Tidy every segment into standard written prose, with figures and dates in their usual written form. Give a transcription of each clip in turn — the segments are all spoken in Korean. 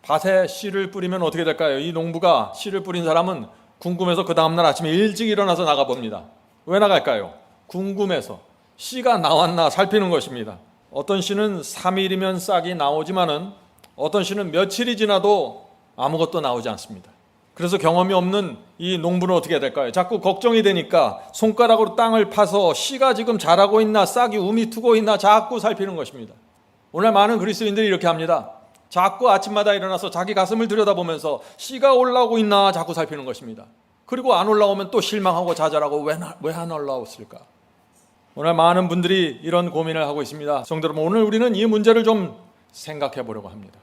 밭에 씨를 뿌리면 어떻게 될까요? 이 농부가 씨를 뿌린 사람은 궁금해서 그 다음날 아침에 일찍 일어나서 나가봅니다. 왜 나갈까요? 궁금해서 씨가 나왔나 살피는 것입니다. 어떤 씨는 3일이면 싹이 나오지만은 어떤 씨는 며칠이 지나도 아무것도 나오지 않습니다. 그래서 경험이 없는 이 농부는 어떻게 될까요? 자꾸 걱정이 되니까 손가락으로 땅을 파서 씨가 지금 자라고 있나 싹이 우미 트고 있나 자꾸 살피는 것입니다. 오늘 많은 그리스도인들이 이렇게 합니다. 자꾸 아침마다 일어나서 자기 가슴을 들여다보면서 씨가 올라오고 있나 자꾸 살피는 것입니다. 그리고 안 올라오면 또 실망하고 좌절하고 왜 안 올라왔을까? 오늘 많은 분들이 이런 고민을 하고 있습니다. 성도 여러분, 오늘 우리는 이 문제를 좀 생각해 보려고 합니다.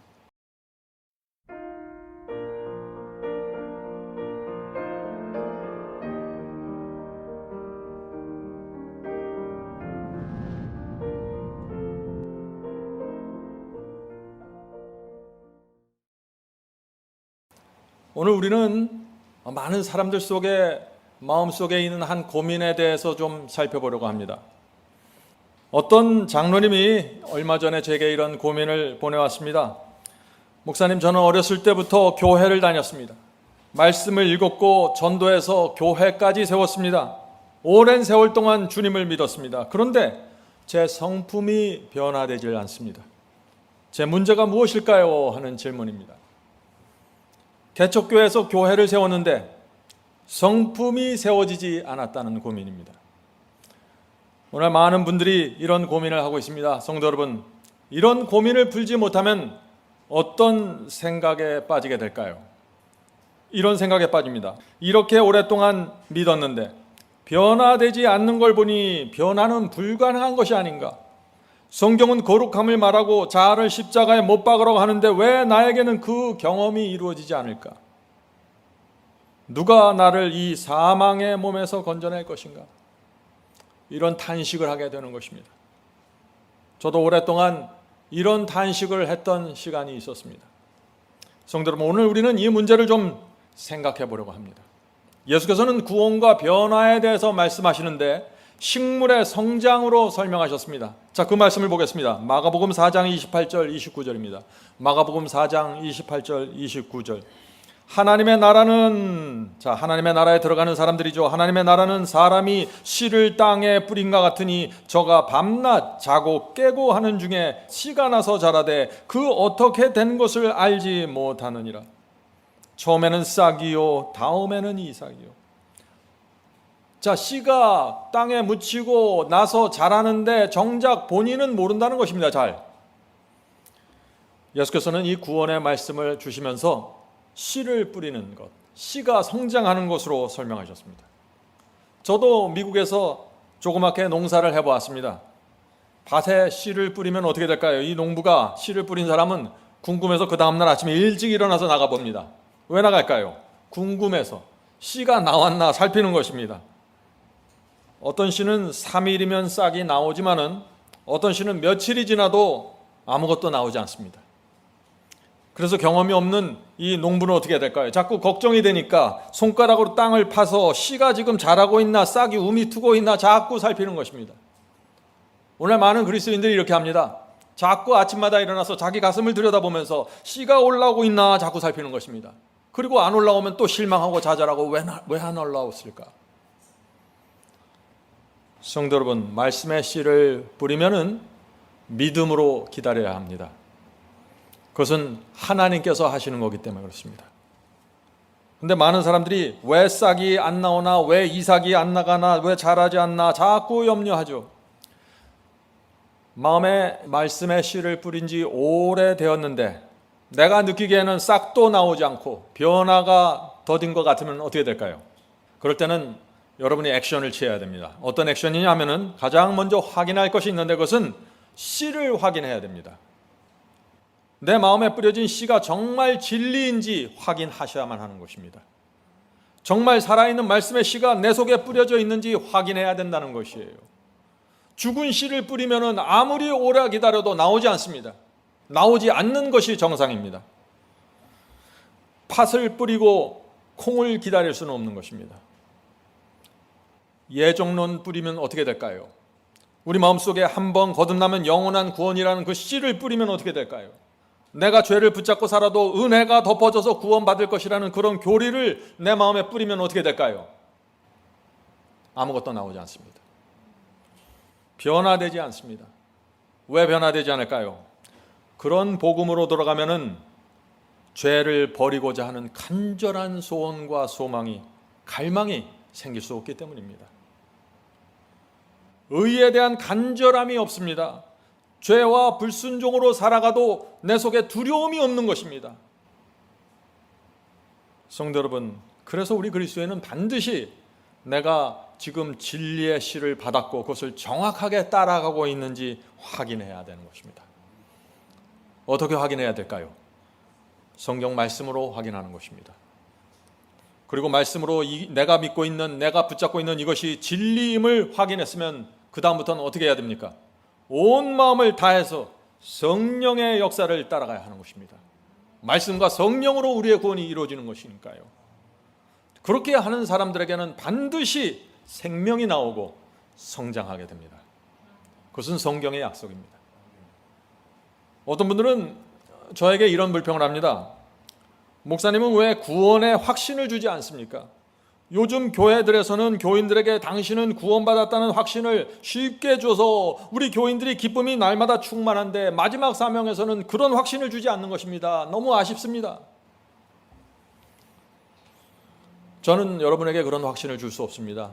오늘 우리는 많은 사람들 속에 마음속에 있는 한 고민에 대해서 좀 살펴보려고 합니다. 어떤 장로님이 얼마 전에 제게 이런 고민을 보내왔습니다. 목사님, 저는 어렸을 때부터 교회를 다녔습니다. 말씀을 읽었고 전도해서 교회까지 세웠습니다. 오랜 세월 동안 주님을 믿었습니다. 그런데 제 성품이 변화되질 않습니다. 제 문제가 무엇일까요? 하는 질문입니다. 개척교회에서 교회를 세웠는데 성품이 세워지지 않았다는 고민입니다. 오늘 많은 분들이 이런 고민을 하고 있습니다. 성도 여러분, 이런 고민을 풀지 못하면 어떤 생각에 빠지게 될까요? 이런 생각에 빠집니다. 이렇게 오랫동안 믿었는데 변화되지 않는 걸 보니 변화는 불가능한 것이 아닌가? 성경은 거룩함을 말하고 자아를 십자가에 못 박으라고 하는데 왜 나에게는 그 경험이 이루어지지 않을까? 누가 나를 이 사망의 몸에서 건져낼 것인가? 이런 탄식을 하게 되는 것입니다. 저도 오랫동안 이런 탄식을 했던 시간이 있었습니다. 성도 여러분, 오늘 우리는 이 문제를 좀 생각해 보려고 합니다. 예수께서는 구원과 변화에 대해서 말씀하시는데 식물의 성장으로 설명하셨습니다. 자, 그 말씀을 보겠습니다. 마가복음 4장 28절 29절입니다. 마가복음 4장 28절 29절. 하나님의 나라는, 하나님의 나라에 들어가는 사람들이죠. 하나님의 나라는 사람이 씨를 땅에 뿌린과 같으니 저가 밤낮 자고 깨고 하는 중에 씨가 나서 자라되 그 어떻게 된 것을 알지 못하느니라. 처음에는 싹이요 다음에는 이삭이요. 자, 씨가 땅에 묻히고 나서 자라는데 정작 본인은 모른다는 것입니다. 잘. 예수께서는 이 구원의 말씀을 주시면서 씨를 뿌리는 것, 씨가 성장하는 것으로 설명하셨습니다. 저도 미국에서 조그맣게 농사를 해보았습니다. 밭에 씨를 뿌리면 어떻게 될까요? 이 농부가 씨를 뿌린 사람은 궁금해서 그 다음날 아침에 일찍 일어나서 나가봅니다. 왜 나갈까요? 궁금해서 씨가 나왔나 살피는 것입니다. 어떤 씨는 3일이면 싹이 나오지만은 어떤 씨는 며칠이 지나도 아무것도 나오지 않습니다. 그래서 경험이 없는 이 농부는 어떻게 될까요? 자꾸 걱정이 되니까 손가락으로 땅을 파서 씨가 지금 자라고 있나 싹이 우미 트고 있나 자꾸 살피는 것입니다. 오늘 많은 그리스도인들이 이렇게 합니다. 자꾸 아침마다 일어나서 자기 가슴을 들여다보면서 씨가 올라오고 있나 자꾸 살피는 것입니다. 그리고 안 올라오면 또 실망하고 좌절하고 왜 안 올라왔을까? 성도 여러분, 말씀의 씨를 뿌리면은 믿음으로 기다려야 합니다. 그것은 하나님께서 하시는 거기 때문에 그렇습니다. 그런데 많은 사람들이 왜 싹이 안 나오나, 왜 이삭이 안 나가나, 왜 자라지 않나 자꾸 염려하죠. 마음에 말씀의 씨를 뿌린 지 오래되었는데 내가 느끼기에는 싹도 나오지 않고 변화가 더딘 것 같으면 어떻게 될까요? 그럴 때는 여러분이 액션을 취해야 됩니다. 어떤 액션이냐 하면은 가장 먼저 확인할 것이 있는데 그것은 씨를 확인해야 됩니다. 내 마음에 뿌려진 씨가 정말 진리인지 확인하셔야만 하는 것입니다. 정말 살아있는 말씀의 씨가 내 속에 뿌려져 있는지 확인해야 된다는 것이에요. 죽은 씨를 뿌리면은 아무리 오래 기다려도 나오지 않습니다. 나오지 않는 것이 정상입니다. 팥을 뿌리고 콩을 기다릴 수는 없는 것입니다. 예정론 뿌리면 어떻게 될까요? 우리 마음속에 한번 거듭나면 영원한 구원이라는 그 씨를 뿌리면 어떻게 될까요? 내가 죄를 붙잡고 살아도 은혜가 덮어져서 구원받을 것이라는 그런 교리를 내 마음에 뿌리면 어떻게 될까요? 아무것도 나오지 않습니다. 변화되지 않습니다. 왜 변화되지 않을까요? 그런 복음으로 돌아가면은 죄를 버리고자 하는 간절한 소원과 소망이, 갈망이 생길 수 없기 때문입니다. 의에 대한 간절함이 없습니다. 죄와 불순종으로 살아가도 내 속에 두려움이 없는 것입니다. 성도 여러분, 그래서 우리 그리스도인은 반드시 내가 지금 진리의 씨를 받았고 그것을 정확하게 따라가고 있는지 확인해야 되는 것입니다. 어떻게 확인해야 될까요? 성경 말씀으로 확인하는 것입니다. 그리고 말씀으로 내가 믿고 있는, 내가 붙잡고 있는 이것이 진리임을 확인했으면 그 다음부터는 어떻게 해야 됩니까? 온 마음을 다해서 성령의 역사를 따라가야 하는 것입니다. 말씀과 성령으로 우리의 구원이 이루어지는 것이니까요. 그렇게 하는 사람들에게는 반드시 생명이 나오고 성장하게 됩니다. 그것은 성경의 약속입니다. 어떤 분들은 저에게 이런 불평을 합니다. 목사님은 왜 구원의 확신을 주지 않습니까? 요즘 교회들에서는 교인들에게 당신은 구원받았다는 확신을 쉽게 줘서 우리 교인들이 기쁨이 날마다 충만한데 마지막 사명에서는 그런 확신을 주지 않는 것입니다. 너무 아쉽습니다. 저는 여러분에게 그런 확신을 줄 수 없습니다.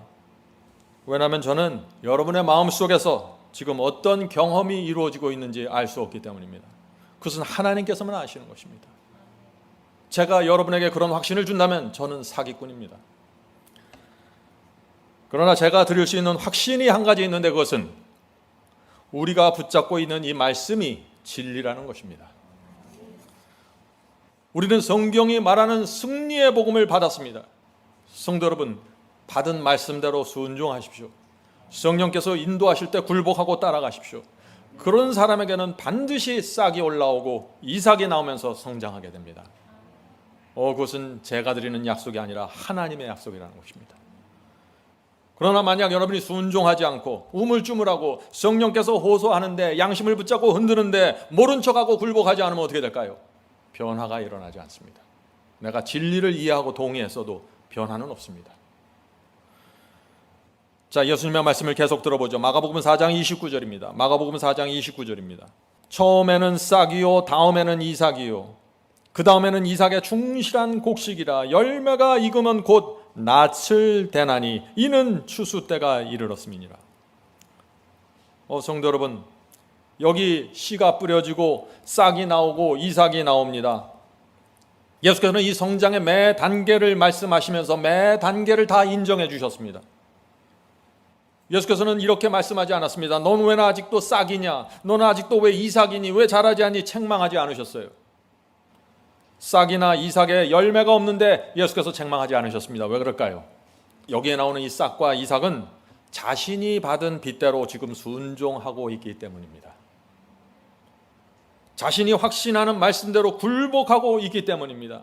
왜냐하면 저는 여러분의 마음속에서 지금 어떤 경험이 이루어지고 있는지 알 수 없기 때문입니다. 그것은 하나님께서만 아시는 것입니다. 제가 여러분에게 그런 확신을 준다면 저는 사기꾼입니다. 그러나 제가 드릴 수 있는 확신이 한 가지 있는데 그것은 우리가 붙잡고 있는 이 말씀이 진리라는 것입니다. 우리는 성경이 말하는 승리의 복음을 받았습니다. 성도 여러분, 받은 말씀대로 순종하십시오. 성령께서 인도하실 때 굴복하고 따라가십시오. 그런 사람에게는 반드시 싹이 올라오고 이삭이 나오면서 성장하게 됩니다. 그것은 제가 드리는 약속이 아니라 하나님의 약속이라는 것입니다. 그러나 만약 여러분이 순종하지 않고 우물쭈물하고 성령께서 호소하는데 양심을 붙잡고 흔드는데 모른 척하고 굴복하지 않으면 어떻게 될까요? 변화가 일어나지 않습니다. 내가 진리를 이해하고 동의했어도 변화는 없습니다. 자, 예수님의 말씀을 계속 들어보죠. 마가복음 4장 29절입니다. 마가복음 4장 29절입니다. 처음에는 싹이요 다음에는 이삭이요 그 다음에는 이삭의 충실한 곡식이라 열매가 익으면 곧 낯을 대나니 이는 추수 때가 이르렀음이니라. 성도 여러분, 여기 씨가 뿌려지고 싹이 나오고 이삭이 나옵니다. 예수께서는 이 성장의 매 단계를 말씀하시면서 매 단계를 다 인정해 주셨습니다. 예수께서는 이렇게 말씀하지 않았습니다. 넌 왜 아직도 싹이냐? 너는 아직도 왜 이삭이니? 왜 자라지 않니? 책망하지 않으셨어요. 싹이나 이삭에 열매가 없는데 예수께서 책망하지 않으셨습니다. 왜 그럴까요? 여기에 나오는 이 싹과 이삭은 자신이 받은 빚대로 지금 순종하고 있기 때문입니다. 자신이 확신하는 말씀대로 굴복하고 있기 때문입니다.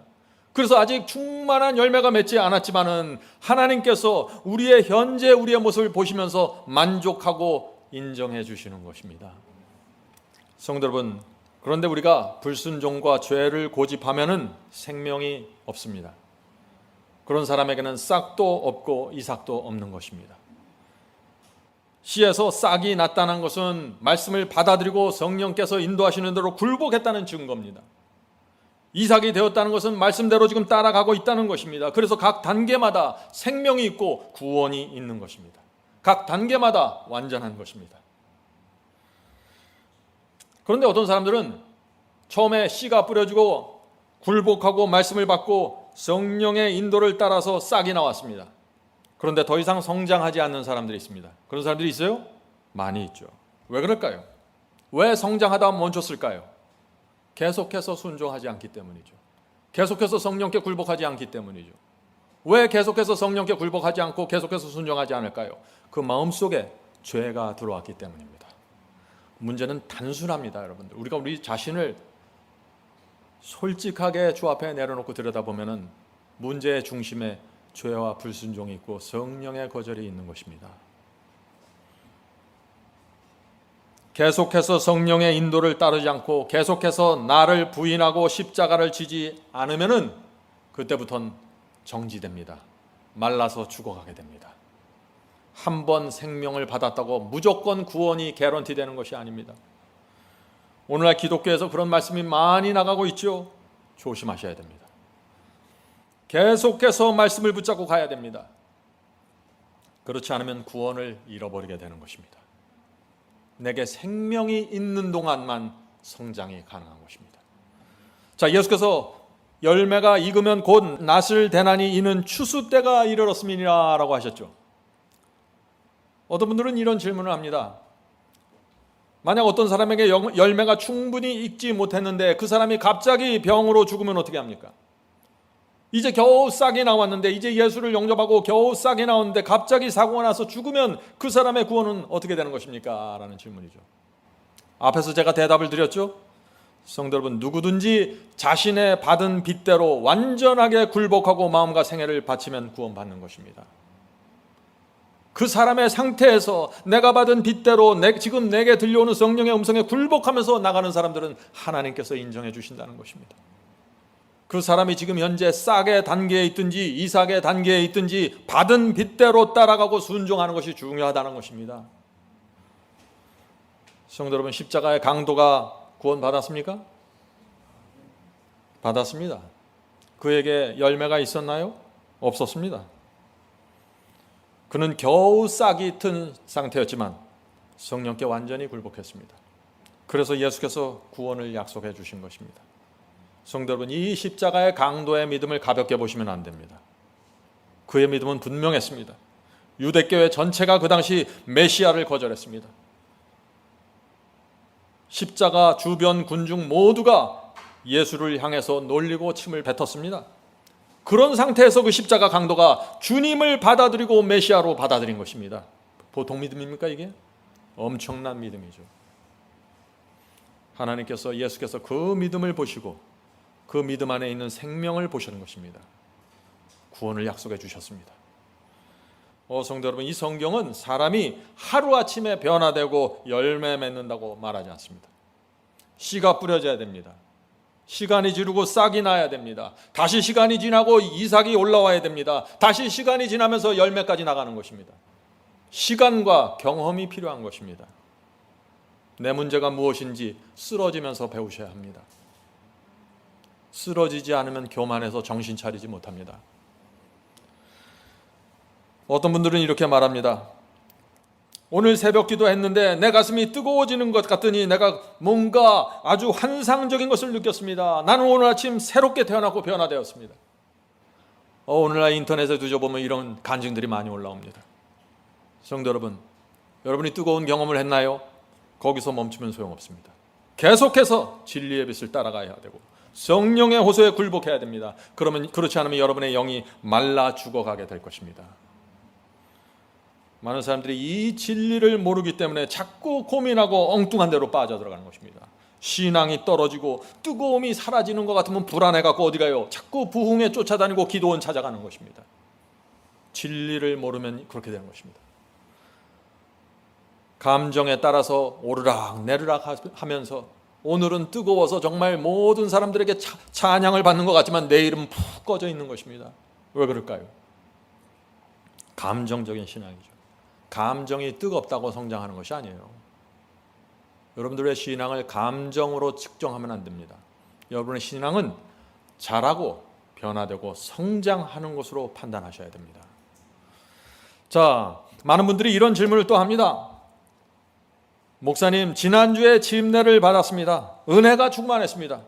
그래서 아직 충만한 열매가 맺지 않았지만은 하나님께서 우리의 현재 우리의 모습을 보시면서 만족하고 인정해 주시는 것입니다. 성도 여러분, 그런데 우리가 불순종과 죄를 고집하면은 생명이 없습니다. 그런 사람에게는 싹도 없고 이삭도 없는 것입니다. 씨에서 싹이 났다는 것은 말씀을 받아들이고 성령께서 인도하시는 대로 굴복했다는 증거입니다. 이삭이 되었다는 것은 말씀대로 지금 따라가고 있다는 것입니다. 그래서 각 단계마다 생명이 있고 구원이 있는 것입니다. 각 단계마다 완전한 것입니다. 그런데 어떤 사람들은 처음에 씨가 뿌려지고 굴복하고 말씀을 받고 성령의 인도를 따라서 싹이 나왔습니다. 그런데 더 이상 성장하지 않는 사람들이 있습니다. 그런 사람들이 있어요? 많이 있죠. 왜 그럴까요? 왜 성장하다 멈췄을까요? 계속해서 순종하지 않기 때문이죠. 계속해서 성령께 굴복하지 않기 때문이죠. 왜 계속해서 성령께 굴복하지 않고 계속해서 순종하지 않을까요? 그 마음속에 죄가 들어왔기 때문입니다. 문제는 단순합니다, 여러분들. 우리가 우리 자신을 솔직하게 주 앞에 내려놓고 들여다보면은 문제의 중심에 죄와 불순종이 있고 성령의 거절이 있는 것입니다. 계속해서 성령의 인도를 따르지 않고 계속해서 나를 부인하고 십자가를 지지 않으면은 그때부터는 정지됩니다. 말라서 죽어가게 됩니다. 한 번 생명을 받았다고 무조건 구원이 개런티 되는 것이 아닙니다. 오늘날 기독교에서 그런 말씀이 많이 나가고 있죠. 조심하셔야 됩니다. 계속해서 말씀을 붙잡고 가야 됩니다. 그렇지 않으면 구원을 잃어버리게 되는 것입니다. 내게 생명이 있는 동안만 성장이 가능한 것입니다. 자, 예수께서 열매가 익으면 곧 낫을 대나니 이는 추수 때가 이르렀음이니라 라고 하셨죠. 어떤 분들은 이런 질문을 합니다. 만약 어떤 사람에게 열매가 충분히 익지 못했는데 그 사람이 갑자기 병으로 죽으면 어떻게 합니까? 이제 겨우 싹이 나왔는데, 이제 예수를 영접하고 겨우 싹이 나왔는데 갑자기 사고가 나서 죽으면 그 사람의 구원은 어떻게 되는 것입니까? 라는 질문이죠. 앞에서 제가 대답을 드렸죠. 성도 여러분, 누구든지 자신의 받은 빚대로 완전하게 굴복하고 마음과 생애를 바치면 구원받는 것입니다. 그 사람의 상태에서 내가 받은 빚대로 지금 내게 들려오는 성령의 음성에 굴복하면서 나가는 사람들은 하나님께서 인정해 주신다는 것입니다. 그 사람이 지금 현재 싹의 단계에 있든지 이삭의 단계에 있든지 받은 빚대로 따라가고 순종하는 것이 중요하다는 것입니다. 성도 여러분, 십자가의 강도가 구원 받았습니까? 받았습니다. 그에게 열매가 있었나요? 없었습니다. 그는 겨우 싹이 튼 상태였지만 성령께 완전히 굴복했습니다. 그래서 예수께서 구원을 약속해 주신 것입니다. 성도 여러분, 이 십자가의 강도의 믿음을 가볍게 보시면 안 됩니다. 그의 믿음은 분명했습니다. 유대교회 전체가 그 당시 메시아를 거절했습니다. 십자가 주변 군중 모두가 예수를 향해서 놀리고 침을 뱉었습니다. 그런 상태에서 그 십자가 강도가 주님을 받아들이고 메시아로 받아들인 것입니다. 보통 믿음입니까 이게? 엄청난 믿음이죠. 하나님께서, 예수께서 그 믿음을 보시고 그 믿음 안에 있는 생명을 보시는 것입니다. 구원을 약속해 주셨습니다. 성도 여러분, 이 성경은 사람이 하루아침에 변화되고 열매 맺는다고 말하지 않습니다. 씨가 뿌려져야 됩니다. 시간이 지르고 싹이 나야 됩니다. 다시 시간이 지나고 이삭이 올라와야 됩니다. 다시 시간이 지나면서 열매까지 나가는 것입니다. 시간과 경험이 필요한 것입니다. 내 문제가 무엇인지 쓰러지면서 배우셔야 합니다. 쓰러지지 않으면 교만해서 정신 차리지 못합니다. 어떤 분들은 이렇게 말합니다. 오늘 새벽 기도했는데 내 가슴이 뜨거워지는 것 같더니 내가 뭔가 아주 환상적인 것을 느꼈습니다. 나는 오늘 아침 새롭게 태어나고 변화되었습니다. 오늘날 인터넷에 뒤져보면 이런 간증들이 많이 올라옵니다. 성도 여러분, 여러분이 뜨거운 경험을 했나요? 거기서 멈추면 소용없습니다. 계속해서 진리의 빛을 따라가야 되고 성령의 호소에 굴복해야 됩니다. 그렇지 않으면 여러분의 영이 말라 죽어가게 될 것입니다. 많은 사람들이 이 진리를 모르기 때문에 자꾸 고민하고 엉뚱한 데로 빠져들어가는 것입니다. 신앙이 떨어지고 뜨거움이 사라지는 것 같으면 불안해갖고 어디 가요? 자꾸 부흥에 쫓아다니고 기도원 찾아가는 것입니다. 진리를 모르면 그렇게 되는 것입니다. 감정에 따라서 오르락 내리락 하면서 오늘은 뜨거워서 정말 모든 사람들에게 찬양을 받는 것 같지만 내일은 푹 꺼져 있는 것입니다. 왜 그럴까요? 감정적인 신앙이죠. 감정이 뜨겁다고 성장하는 것이 아니에요. 여러분들의 신앙을 감정으로 측정하면 안 됩니다. 여러분의 신앙은 자라고 변화되고 성장하는 것으로 판단하셔야 됩니다. 자, 많은 분들이 이런 질문을 또 합니다. 목사님, 지난주에 침례를 받았습니다. 은혜가 충만했습니다.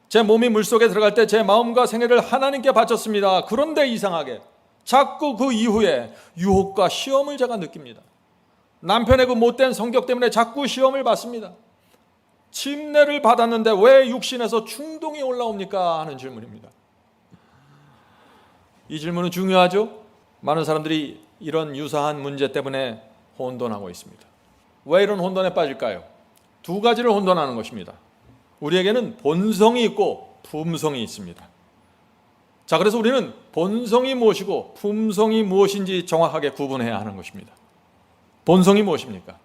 제 몸이 물속에 들어갈 때 제 마음과 생애를 하나님께 바쳤습니다. 그런데 이상하게 자꾸 그 이후에 유혹과 시험을 제가 느낍니다. 남편의 그 못된 성격 때문에 자꾸 시험을 받습니다. 침례를 받았는데 왜 육신에서 충동이 올라옵니까? 하는 질문입니다. 이 질문은 중요하죠? 많은 사람들이 이런 유사한 문제 때문에 혼돈하고 있습니다. 왜 이런 혼돈에 빠질까요? 두 가지를 혼돈하는 것입니다. 우리에게는 본성이 있고 품성이 있습니다. 자, 그래서 우리는 본성이 무엇이고 품성이 무엇인지 정확하게 구분해야 하는 것입니다. 본성이 무엇입니까?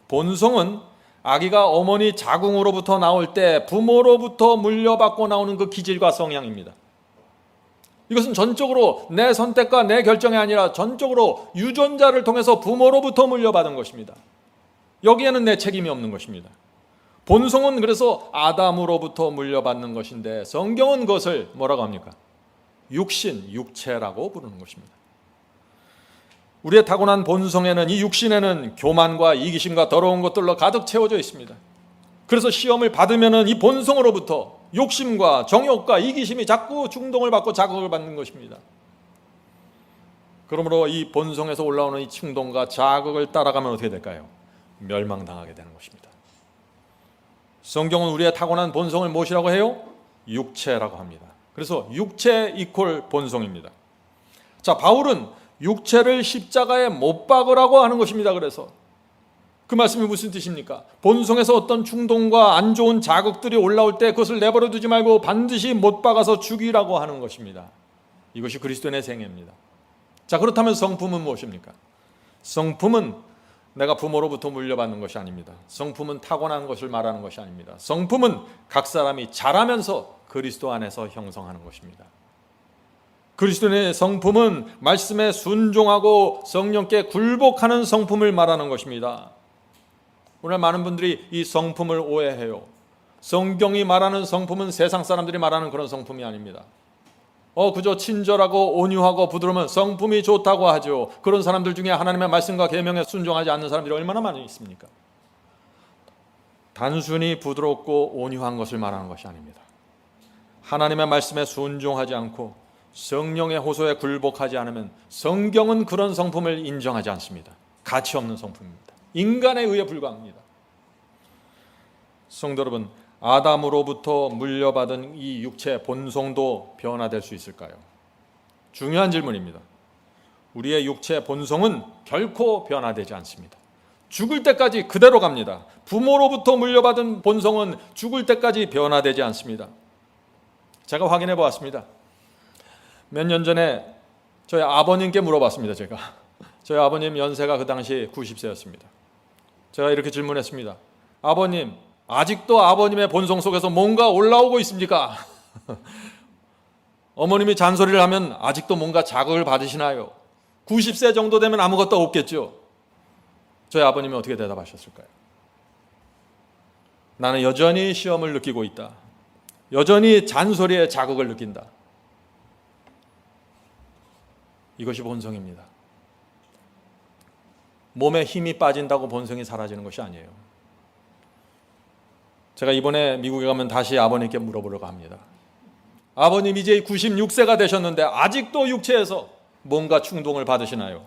본성은 아기가 어머니 자궁으로부터 나올 때 부모로부터 물려받고 나오는 그 기질과 성향입니다. 이것은 전적으로 내 선택과 내 결정이 아니라 전적으로 유전자를 통해서 부모로부터 물려받은 것입니다. 여기에는 내 책임이 없는 것입니다. 본성은 그래서 아담으로부터 물려받는 것인데 성경은 그것을 뭐라고 합니까? 육신, 육체라고 부르는 것입니다. 우리의 타고난 본성에는, 이 육신에는 교만과 이기심과 더러운 것들로 가득 채워져 있습니다. 그래서 시험을 받으면은 이 본성으로부터 욕심과 정욕과 이기심이 자꾸 중동을 받고 자극을 받는 것입니다. 그러므로 이 본성에서 올라오는 이 충동과 자극을 따라가면 어떻게 될까요? 멸망당하게 되는 것입니다. 성경은 우리의 타고난 본성을 무엇이라고 해요? 육체라고 합니다. 그래서 육체 이퀄 본성입니다. 자, 바울은 육체를 십자가에 못 박으라고 하는 것입니다. 그래서 그 말씀이 무슨 뜻입니까? 본성에서 어떤 충동과 안 좋은 자극들이 올라올 때 그것을 내버려 두지 말고 반드시 못 박아서 죽이라고 하는 것입니다. 이것이 그리스도인의 생애입니다. 자, 그렇다면 성품은 무엇입니까? 성품은 내가 부모로부터 물려받는 것이 아닙니다. 성품은 타고난 것을 말하는 것이 아닙니다. 성품은 각 사람이 자라면서 그리스도 안에서 형성하는 것입니다. 그리스도인의 성품은 말씀에 순종하고 성령께 굴복하는 성품을 말하는 것입니다. 오늘 많은 분들이 이 성품을 오해해요. 성경이 말하는 성품은 세상 사람들이 말하는 그런 성품이 아닙니다. 그저 친절하고 온유하고 부드러우면 성품이 좋다고 하죠. 그런 사람들 중에 하나님의 말씀과 계명에 순종하지 않는 사람들이 얼마나 많이 있습니까? 단순히 부드럽고 온유한 것을 말하는 것이 아닙니다. 하나님의 말씀에 순종하지 않고 성령의 호소에 굴복하지 않으면 성경은 그런 성품을 인정하지 않습니다. 가치 없는 성품입니다. 인간에 의해 불과합니다. 성도 여러분, 아담으로부터 물려받은 이 육체 본성도 변화될 수 있을까요? 중요한 질문입니다. 우리의 육체 본성은 결코 변화되지 않습니다. 죽을 때까지 그대로 갑니다. 부모로부터 물려받은 본성은 죽을 때까지 변화되지 않습니다. 제가 확인해 보았습니다. 몇 년 전에 저희 아버님께 물어봤습니다. 저희 아버님 연세가 그 당시 90세였습니다. 제가 이렇게 질문했습니다. 아버님, 아직도 아버님의 본성 속에서 뭔가 올라오고 있습니까? 어머님이 잔소리를 하면 아직도 뭔가 자극을 받으시나요? 90세 정도 되면 아무것도 없겠죠. 저희 아버님이 어떻게 대답하셨을까요? 나는 여전히 시험을 느끼고 있다. 여전히 잔소리에 자극을 느낀다. 이것이 본성입니다. 몸에 힘이 빠진다고 본성이 사라지는 것이 아니에요. 제가 이번에 미국에 가면 다시 아버님께 물어보려고 합니다. 아버님 이제 96세가 되셨는데 아직도 육체에서 뭔가 충동을 받으시나요?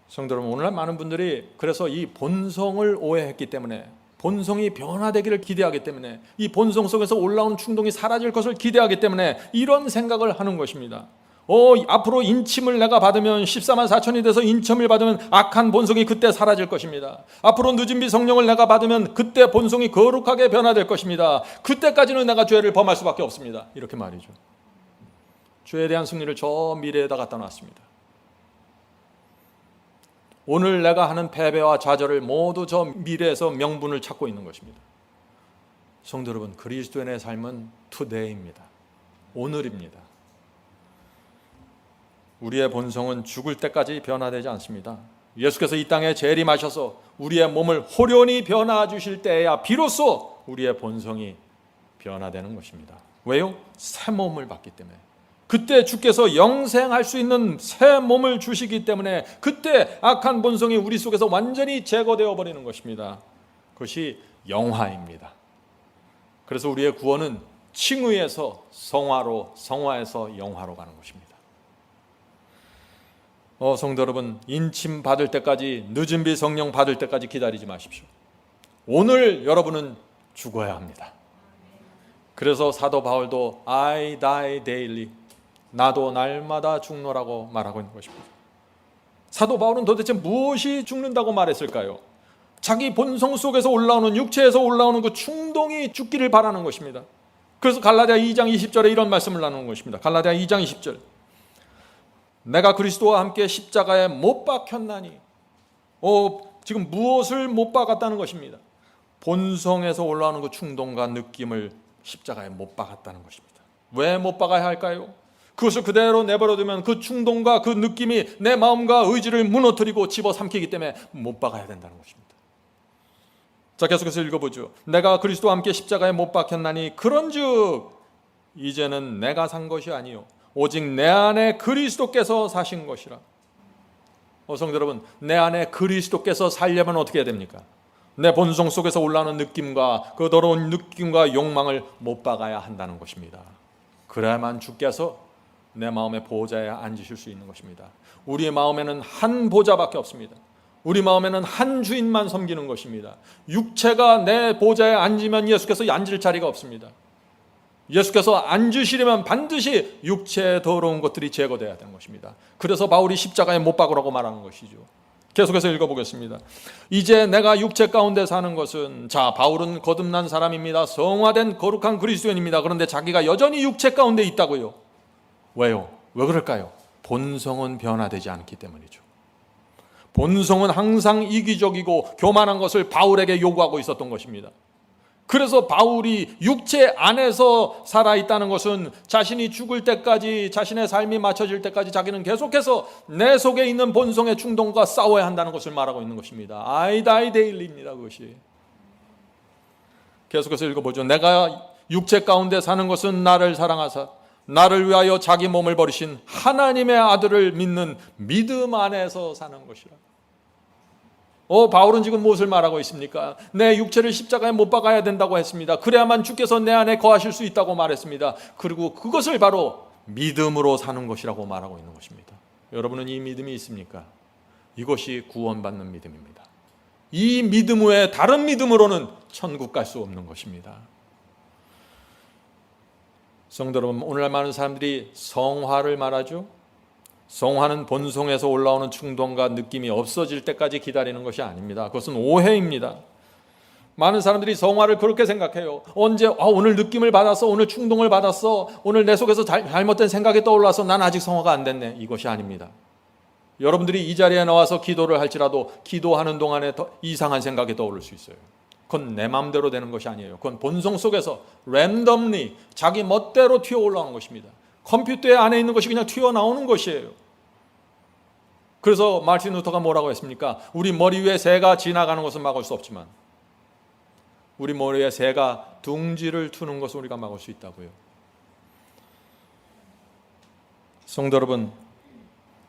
성도 여러분, 오늘날 많은 분들이 그래서 이 본성을 오해했기 때문에, 본성이 변화되기를 기대하기 때문에, 이 본성 속에서 올라오는 충동이 사라질 것을 기대하기 때문에 이런 생각을 하는 것입니다. 앞으로 인침을 내가 받으면 14만 4천이 돼서 인침을 받으면 악한 본성이 그때 사라질 것입니다. 앞으로 늦은 비 성령을 내가 받으면 그때 본성이 거룩하게 변화될 것입니다. 그때까지는 내가 죄를 범할 수밖에 없습니다. 이렇게 말이죠. 죄에 대한 승리를 저 미래에다 갖다 놨습니다. 오늘 내가 하는 패배와 좌절을 모두 저 미래에서 명분을 찾고 있는 것입니다. 성도 여러분, 그리스도인의 삶은 투데이입니다. 오늘입니다. 우리의 본성은 죽을 때까지 변화되지 않습니다. 예수께서 이 땅에 재림하셔서 우리의 몸을 호련히 변화해 주실 때에야 비로소 우리의 본성이 변화되는 것입니다. 왜요? 새 몸을 받기 때문에. 그때 주께서 영생할 수 있는 새 몸을 주시기 때문에 그때 악한 본성이 우리 속에서 완전히 제거되어 버리는 것입니다. 그것이 영화입니다. 그래서 우리의 구원은 칭의에서 성화로, 성화에서 영화로 가는 것입니다. 성도 여러분, 인침 받을 때까지, 늦은 비 성령 받을 때까지 기다리지 마십시오. 오늘 여러분은 죽어야 합니다. 그래서 사도 바울도 I die daily, 나도 날마다 죽노라고 말하고 있는 것입니다. 사도 바울은 도대체 무엇이 죽는다고 말했을까요? 자기 본성 속에서 올라오는, 육체에서 올라오는 그 충동이 죽기를 바라는 것입니다. 그래서 갈라디아 2장 20절에 이런 말씀을 나누는 것입니다. 갈라디아 2장 20절, 내가 그리스도와 함께 십자가에 못 박혔나니. 지금 무엇을 못 박았다는 것입니다? 본성에서 올라오는 그 충동과 느낌을 십자가에 못 박았다는 것입니다. 왜 못 박아야 할까요? 그것을 그대로 내버려두면 그 충동과 그 느낌이 내 마음과 의지를 무너뜨리고 집어삼키기 때문에 못 박아야 된다는 것입니다. 자, 계속해서 읽어보죠. 내가 그리스도와 함께 십자가에 못 박혔나니 그런즉 이제는 내가 산 것이 아니요 오직 내 안에 그리스도께서 사신 것이라. 성도 여러분, 내 안에 그리스도께서 살려면 어떻게 해야 됩니까? 내 본성 속에서 올라오는 느낌과 그 더러운 느낌과 욕망을 못 박아야 한다는 것입니다. 그래야만 주께서 내 마음의 보좌에 앉으실 수 있는 것입니다. 우리의 마음에는 한 보좌밖에 없습니다. 우리 마음에는 한 주인만 섬기는 것입니다. 육체가 내 보좌에 앉으면 예수께서 앉을 자리가 없습니다. 예수께서 앉으시려면 반드시 육체의 더러운 것들이 제거되어야 되는 것입니다. 그래서 바울이 십자가에 못 박으라고 말하는 것이죠. 계속해서 읽어보겠습니다. 이제 내가 육체 가운데 사는 것은, 자, 바울은 거듭난 사람입니다. 성화된 거룩한 그리스도인입니다. 그런데 자기가 여전히 육체 가운데 있다고요. 왜요? 왜 그럴까요? 본성은 변화되지 않기 때문이죠. 본성은 항상 이기적이고 교만한 것을 바울에게 요구하고 있었던 것입니다. 그래서 바울이 육체 안에서 살아있다는 것은 자신이 죽을 때까지, 자신의 삶이 맞춰질 때까지 자기는 계속해서 내 속에 있는 본성의 충동과 싸워야 한다는 것을 말하고 있는 것입니다. I die daily입니다. 그것이. 계속해서 읽어보죠. 내가 육체 가운데 사는 것은 나를 사랑하사 나를 위하여 자기 몸을 버리신 하나님의 아들을 믿는 믿음 안에서 사는 것이라. 바울은 지금 무엇을 말하고 있습니까? 내 육체를 십자가에 못 박아야 된다고 했습니다. 그래야만 주께서 내 안에 거하실 수 있다고 말했습니다. 그리고 그것을 바로 믿음으로 사는 것이라고 말하고 있는 것입니다. 여러분은 이 믿음이 있습니까? 이것이 구원받는 믿음입니다. 이 믿음 외에 다른 믿음으로는 천국 갈 수 없는 것입니다. 성도 여러분, 오늘날 많은 사람들이 성화를 말하죠. 성화는 본성에서 올라오는 충동과 느낌이 없어질 때까지 기다리는 것이 아닙니다. 그것은 오해입니다. 많은 사람들이 성화를 그렇게 생각해요. 언제 오늘 느낌을 받았어, 오늘 충동을 받았어, 오늘 내 속에서 잘못된 생각이 떠올라서 난 아직 성화가 안 됐네. 이것이 아닙니다. 여러분들이 이 자리에 나와서 기도를 할지라도 기도하는 동안에 더 이상한 생각이 떠오를 수 있어요. 그건 내 마음대로 되는 것이 아니에요. 그건 본성 속에서 랜덤리 자기 멋대로 튀어 올라오는 것입니다. 컴퓨터 안에 있는 것이 그냥 튀어나오는 것이에요. 그래서 마르틴 루터가 뭐라고 했습니까? 우리 머리 위에 새가 지나가는 것은 막을 수 없지만 우리 머리에 새가 둥지를 트는 것을 우리가 막을 수 있다고요. 성도 여러분,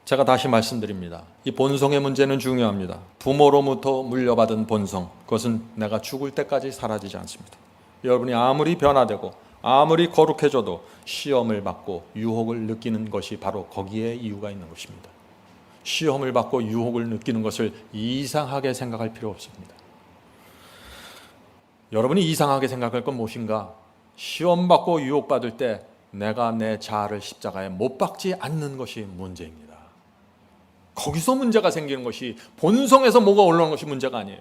제가 다시 말씀드립니다. 이 본성의 문제는 중요합니다. 부모로부터 물려받은 본성, 그것은 내가 죽을 때까지 사라지지 않습니다. 여러분이 아무리 변화되고 아무리 거룩해져도 시험을 받고 유혹을 느끼는 것이 바로 거기에 이유가 있는 것입니다. 시험을 받고 유혹을 느끼는 것을 이상하게 생각할 필요 없습니다. 여러분이 이상하게 생각할 건 무엇인가? 시험 받고 유혹받을 때 내가 내 자아를 십자가에 못 박지 않는 것이 문제입니다. 거기서 문제가 생기는 것이 본성에서 뭐가 올라오는 것이 문제가 아니에요.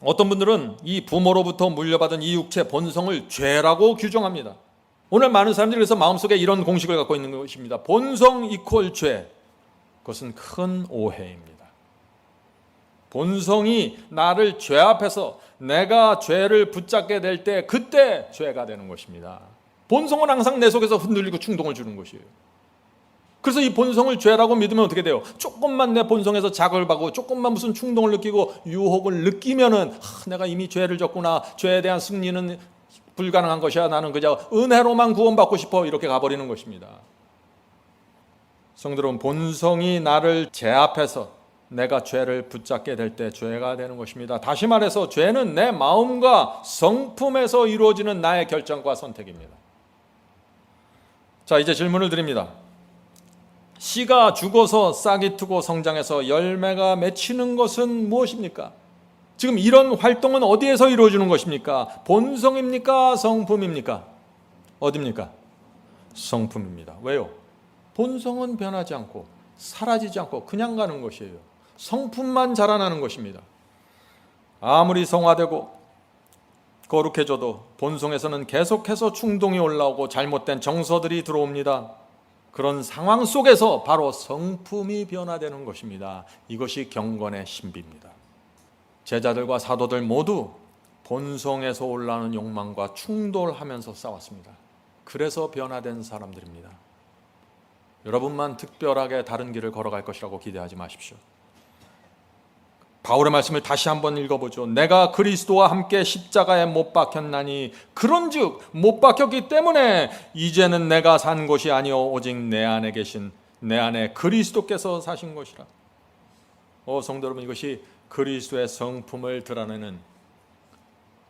어떤 분들은 이 부모로부터 물려받은 이 육체 본성을 죄라고 규정합니다. 오늘 많은 사람들이 그래서 마음속에 이런 공식을 갖고 있는 것입니다. 본성 이퀄 죄. 그것은 큰 오해입니다. 본성이 나를 죄 앞에서 내가 죄를 붙잡게 될 때 그때 죄가 되는 것입니다. 본성은 항상 내 속에서 흔들리고 충동을 주는 것이에요. 그래서 이 본성을 죄라고 믿으면 어떻게 돼요? 조금만 내 본성에서 자극을 받고 조금만 무슨 충동을 느끼고 유혹을 느끼면은 내가 이미 죄를 졌구나. 죄에 대한 승리는 불가능한 것이야. 나는 그저 은혜로만 구원받고 싶어. 이렇게 가버리는 것입니다. 성도 여러분, 본성이 나를 제압해서 내가 죄를 붙잡게 될 때 죄가 되는 것입니다. 다시 말해서 죄는 내 마음과 성품에서 이루어지는 나의 결정과 선택입니다. 자, 이제 질문을 드립니다. 씨가 죽어서 싹이 트고 성장해서 열매가 맺히는 것은 무엇입니까? 지금 이런 활동은 어디에서 이루어지는 것입니까? 본성입니까? 성품입니까? 어디입니까? 성품입니다. 왜요? 본성은 변하지 않고 사라지지 않고 그냥 가는 것이에요. 성품만 자라나는 것입니다. 아무리 성화되고 거룩해져도 본성에서는 계속해서 충동이 올라오고 잘못된 정서들이 들어옵니다. 그런 상황 속에서 바로 성품이 변화되는 것입니다. 이것이 경건의 신비입니다. 제자들과 사도들 모두 본성에서 올라오는 욕망과 충돌하면서 싸웠습니다. 그래서 변화된 사람들입니다. 여러분만 특별하게 다른 길을 걸어갈 것이라고 기대하지 마십시오. 바울의 말씀을 다시 한번 읽어보죠. 내가 그리스도와 함께 십자가에 못 박혔나니 그런즉 못 박혔기 때문에 이제는 내가 산 것이 아니요 오직 내 안에 계신 내 안에 그리스도께서 사신 것이라. 성도 여러분, 이것이 그리스도의 성품을 드러내는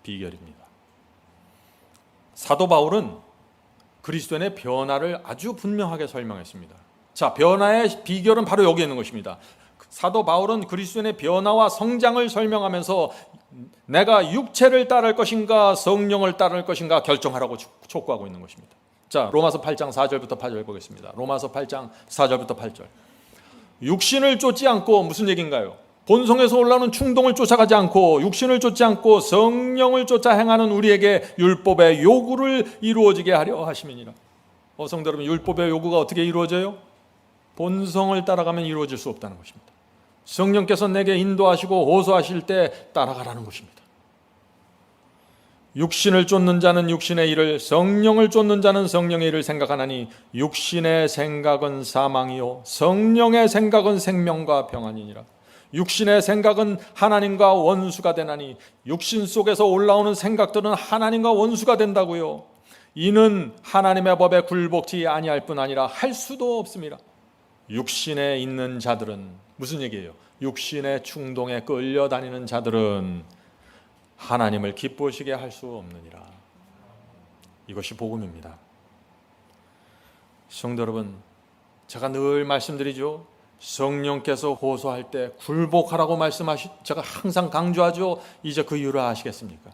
비결입니다. 사도 바울은 그리스도인의 변화를 아주 분명하게 설명했습니다. 자, 변화의 비결은 바로 여기 있는 것입니다. 사도 바울은 그리스도인의 변화와 성장을 설명하면서 내가 육체를 따를 것인가 성령을 따를 것인가 결정하라고 촉구하고 있는 것입니다. 자, 로마서 8장 4절부터 8절 보겠습니다. 로마서 8장 4절부터 8절. 육신을 쫓지 않고, 무슨 얘기인가요? 본성에서 올라오는 충동을 쫓아가지 않고 육신을 쫓지 않고 성령을 쫓아 행하는 우리에게 율법의 요구를 이루어지게 하려 하심이니라. 성도 여러분, 율법의 요구가 어떻게 이루어져요? 본성을 따라가면 이루어질 수 없다는 것입니다. 성령께서 내게 인도하시고 호소하실 때 따라가라는 것입니다. 육신을 쫓는 자는 육신의 일을, 성령을 쫓는 자는 성령의 일을 생각하나니 육신의 생각은 사망이요 성령의 생각은 생명과 평안이니라. 육신의 생각은 하나님과 원수가 되나니 육신 속에서 올라오는 생각들은 하나님과 원수가 된다고요. 이는 하나님의 법에 굴복지 아니할 뿐 아니라 할 수도 없습니다. 육신에 있는 자들은, 무슨 얘기예요? 육신의 충동에 끌려다니는 자들은 하나님을 기쁘시게 할 수 없느니라. 이것이 복음입니다. 성도 여러분, 제가 늘 말씀드리죠. 성령께서 호소할 때 굴복하라고 제가 항상 강조하죠. 이제 그 이유를 아시겠습니까?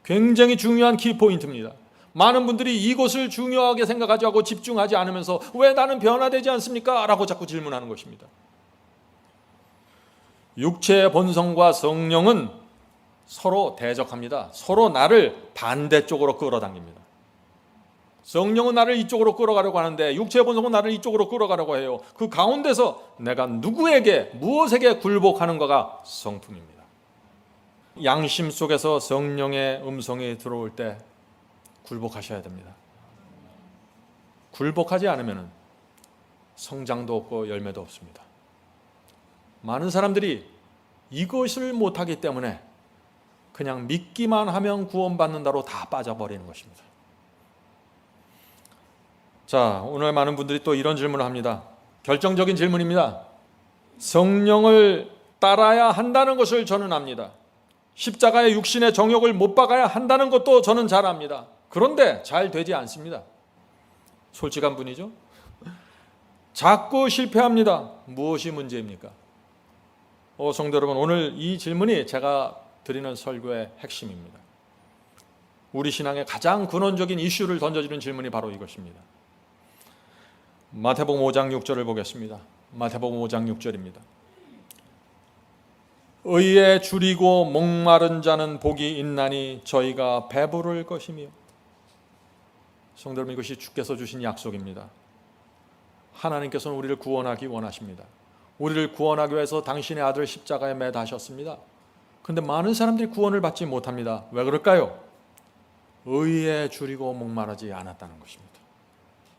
굉장히 중요한 키포인트입니다. 많은 분들이 이것을 중요하게 생각하지 않고 집중하지 않으면서 왜 나는 변화되지 않습니까? 라고 자꾸 질문하는 것입니다. 육체의 본성과 성령은 서로 대적합니다. 서로 나를 반대쪽으로 끌어당깁니다. 성령은 나를 이쪽으로 끌어가려고 하는데 육체의 본성은 나를 이쪽으로 끌어가려고 해요. 그 가운데서 내가 누구에게 무엇에게 굴복하는가가 성품입니다. 양심 속에서 성령의 음성이 들어올 때 굴복하셔야 됩니다. 굴복하지 않으면 성장도 없고 열매도 없습니다. 많은 사람들이 이것을 못하기 때문에 그냥 믿기만 하면 구원받는다로 다 빠져버리는 것입니다. 자, 오늘 많은 분들이 또 이런 질문을 합니다. 결정적인 질문입니다. 성령을 따라야 한다는 것을 저는 압니다. 십자가의 육신의 정욕을 못 박아야 한다는 것도 저는 잘 압니다. 그런데 잘 되지 않습니다. 솔직한 분이죠. 자꾸 실패합니다. 무엇이 문제입니까? 성도 여러분, 오늘 이 질문이 제가 드리는 설교의 핵심입니다. 우리 신앙의 가장 근원적인 이슈를 던져주는 질문이 바로 이것입니다. 마태복음 5장 6절을 보겠습니다. 마태복음 5장 6절입니다. 의에 줄이고 목마른 자는 복이 있나니 저희가 배부를 것이며. 성도 여러분, 이것이 주께서 주신 약속입니다. 하나님께서는 우리를 구원하기 원하십니다. 우리를 구원하기 위해서 당신의 아들 십자가에 매다셨습니다. 그런데 많은 사람들이 구원을 받지 못합니다. 왜 그럴까요? 의에 줄이고 목마르지 않았다는 것입니다.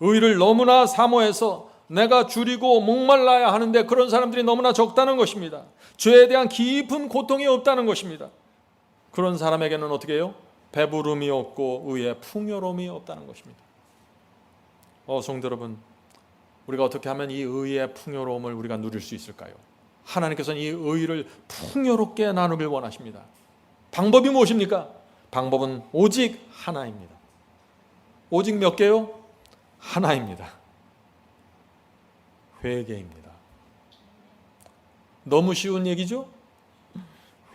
의를 너무나 사모해서 내가 줄이고 목말라야 하는데 그런 사람들이 너무나 적다는 것입니다. 죄에 대한 깊은 고통이 없다는 것입니다. 그런 사람에게는 어떻게 해요? 배부름이 없고 의의 풍요로움이 없다는 것입니다. 성도 여러분, 우리가 어떻게 하면 이 의의 풍요로움을 우리가 누릴 수 있을까요? 하나님께서는 이 의를 풍요롭게 나누길 원하십니다. 방법이 무엇입니까? 방법은 오직 하나입니다. 오직 몇 개요? 하나입니다. 회개입니다. 너무 쉬운 얘기죠?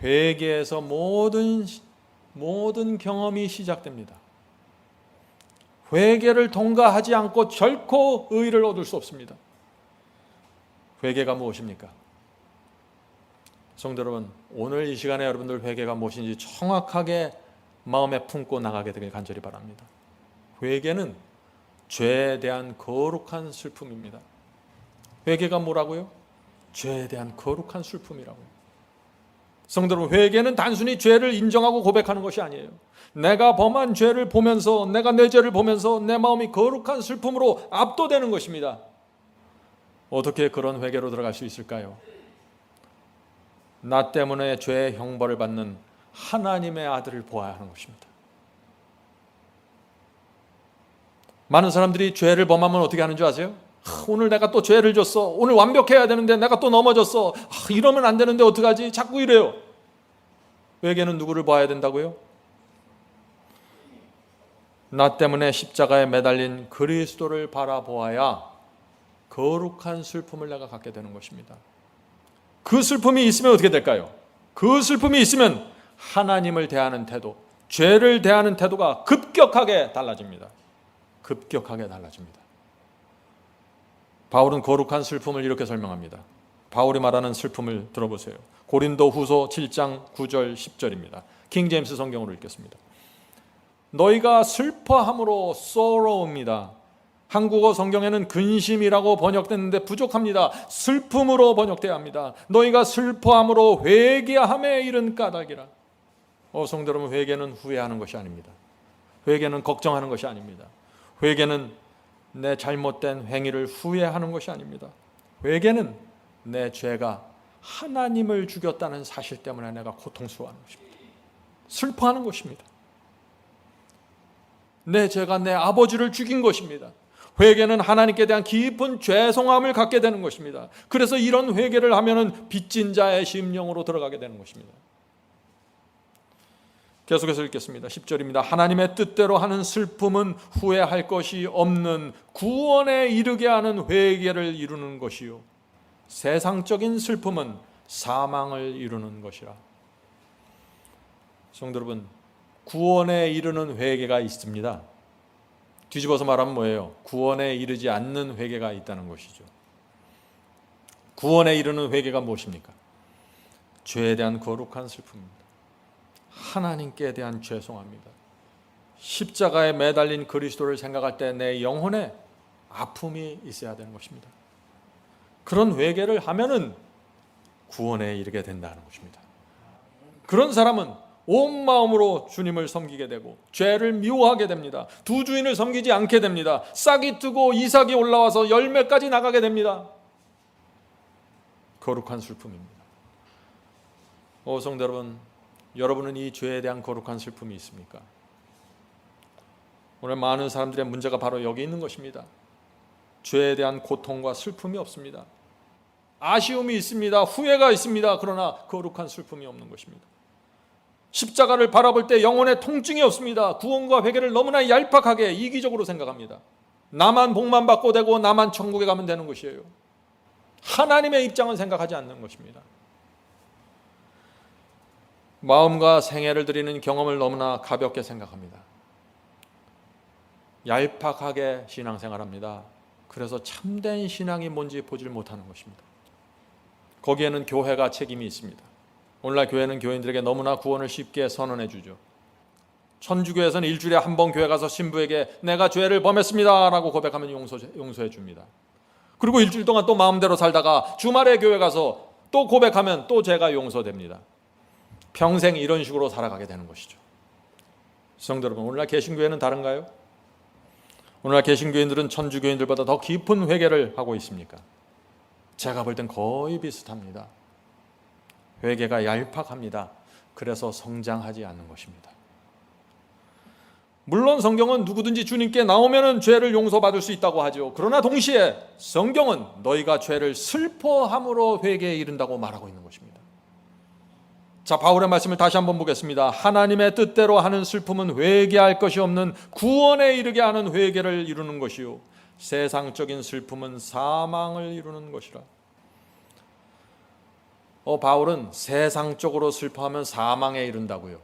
회개에서 모든 경험이 시작됩니다. 회개를 통과하지 않고 결코 의를 얻을 수 없습니다. 회개가 무엇입니까? 성도 여러분, 오늘 이 시간에 여러분들 회개가 무엇인지 정확하게 마음에 품고 나가게 되길 간절히 바랍니다. 회개는 죄에 대한 거룩한 슬픔입니다. 회개가 뭐라고요? 죄에 대한 거룩한 슬픔이라고요. 성도 여러분, 회개는 단순히 죄를 인정하고 고백하는 것이 아니에요. 내가 범한 죄를 보면서, 내가 내 죄를 보면서 내 마음이 거룩한 슬픔으로 압도되는 것입니다. 어떻게 그런 회개로 들어갈 수 있을까요? 나 때문에 죄의 형벌을 받는 하나님의 아들을 보아야 하는 것입니다. 많은 사람들이 죄를 범하면 어떻게 하는 줄 아세요? 오늘 내가 또 죄를 졌어. 오늘 완벽해야 되는데 내가 또 넘어졌어. 이러면 안 되는데 어떡하지? 자꾸 이래요. 회개는 누구를 봐야 된다고요? 나 때문에 십자가에 매달린 그리스도를 바라보아야 거룩한 슬픔을 내가 갖게 되는 것입니다. 그 슬픔이 있으면 어떻게 될까요? 그 슬픔이 있으면 하나님을 대하는 태도, 죄를 대하는 태도가 급격하게 달라집니다. 급격하게 달라집니다. 바울은 거룩한 슬픔을 이렇게 설명합니다. 바울이 말하는 슬픔을 들어보세요. 고린도 후서 7장 9절 10절입니다. 킹 제임스 성경으로 읽겠습니다. 너희가 슬퍼함으로 sorrow입니다. 한국어 성경에는 근심이라고 번역됐는데 부족합니다. 슬픔으로 번역돼야 합니다. 너희가 슬퍼함으로 회개함에 이른 까닭이라. 성도 여러분, 회개는 후회하는 것이 아닙니다. 회개는 걱정하는 것이 아닙니다. 회개는 내 잘못된 행위를 후회하는 것이 아닙니다. 회개는 내 죄가 하나님을 죽였다는 사실 때문에 내가 고통스러워하는 것입니다. 슬퍼하는 것입니다. 내 죄가 내 아버지를 죽인 것입니다. 회개는 하나님께 대한 깊은 죄송함을 갖게 되는 것입니다. 그래서 이런 회개를 하면은 빚진 자의 심령으로 들어가게 되는 것입니다. 계속해서 읽겠습니다. 10절입니다. 하나님의 뜻대로 하는 슬픔은 후회할 것이 없는 구원에 이르게 하는 회개를 이루는 것이요, 세상적인 슬픔은 사망을 이루는 것이라. 성도 여러분, 구원에 이르는 회개가 있습니다. 뒤집어서 말하면 뭐예요? 구원에 이르지 않는 회개가 있다는 것이죠. 구원에 이르는 회개가 무엇입니까? 죄에 대한 거룩한 슬픔입니다. 하나님께 대한 죄송합니다. 십자가에 매달린 그리스도를 생각할 때 내 영혼에 아픔이 있어야 되는 것입니다. 그런 회개를 하면은 구원에 이르게 된다는 것입니다. 그런 사람은 온 마음으로 주님을 섬기게 되고 죄를 미워하게 됩니다. 두 주인을 섬기지 않게 됩니다. 싹이 트고 이삭이 올라와서 열매까지 나가게 됩니다. 거룩한 슬픔입니다. 성도 여러분, 여러분은 이 죄에 대한 거룩한 슬픔이 있습니까? 오늘 많은 사람들의 문제가 바로 여기 있는 것입니다. 죄에 대한 고통과 슬픔이 없습니다. 아쉬움이 있습니다. 후회가 있습니다. 그러나 거룩한 슬픔이 없는 것입니다. 십자가를 바라볼 때 영혼의 통증이 없습니다. 구원과 회개를 너무나 얄팍하게 이기적으로 생각합니다. 나만 복만 받고 되고 나만 천국에 가면 되는 것이에요. 하나님의 입장은 생각하지 않는 것입니다. 마음과 생애를 드리는 경험을 너무나 가볍게 생각합니다. 얄팍하게 신앙생활합니다. 그래서 참된 신앙이 뭔지 보질 못하는 것입니다. 거기에는 교회가 책임이 있습니다. 오늘날 교회는 교인들에게 너무나 구원을 쉽게 선언해 주죠. 천주교에서는 일주일에 한 번 교회 가서 신부에게 내가 죄를 범했습니다 라고 고백하면 용서해 줍니다. 그리고 일주일 동안 또 마음대로 살다가 주말에 교회 가서 또 고백하면 또 죄가 용서됩니다. 평생 이런 식으로 살아가게 되는 것이죠. 성도 여러분, 오늘날 개신교회는 다른가요? 오늘날 개신교인들은 천주교인들보다 더 깊은 회개를 하고 있습니까? 제가 볼 땐 거의 비슷합니다. 회개가 얄팍합니다. 그래서 성장하지 않는 것입니다. 물론 성경은 누구든지 주님께 나오면 죄를 용서받을 수 있다고 하죠. 그러나 동시에 성경은 너희가 죄를 슬퍼함으로 회개에 이른다고 말하고 있는 것입니다. 자, 바울의 말씀을 다시 한번 보겠습니다. 하나님의 뜻대로 하는 슬픔은 회개할 것이 없는 구원에 이르게 하는 회개를 이루는 것이요, 세상적인 슬픔은 사망을 이루는 것이라. 바울은 세상적으로 슬퍼하면 사망에 이른다고요.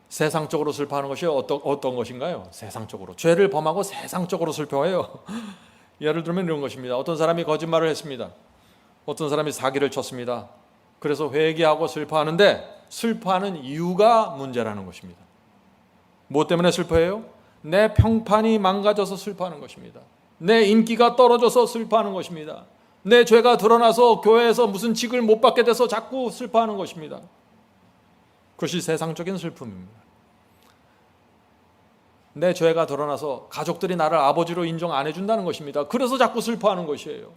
세상적으로 슬퍼하는 것이 어떤 것인가요? 세상적으로 죄를 범하고 세상적으로 슬퍼해요. 예를 들면 이런 것입니다. 어떤 사람이 거짓말을 했습니다. 어떤 사람이 사기를 쳤습니다. 그래서 회개하고 슬퍼하는데 슬퍼하는 이유가 문제라는 것입니다. 무엇 때문에 슬퍼해요? 내 평판이 망가져서 슬퍼하는 것입니다. 내 인기가 떨어져서 슬퍼하는 것입니다. 내 죄가 드러나서 교회에서 무슨 직을 못 받게 돼서 자꾸 슬퍼하는 것입니다. 그것이 세상적인 슬픔입니다. 내 죄가 드러나서 가족들이 나를 아버지로 인정 안 해준다는 것입니다. 그래서 자꾸 슬퍼하는 것이에요.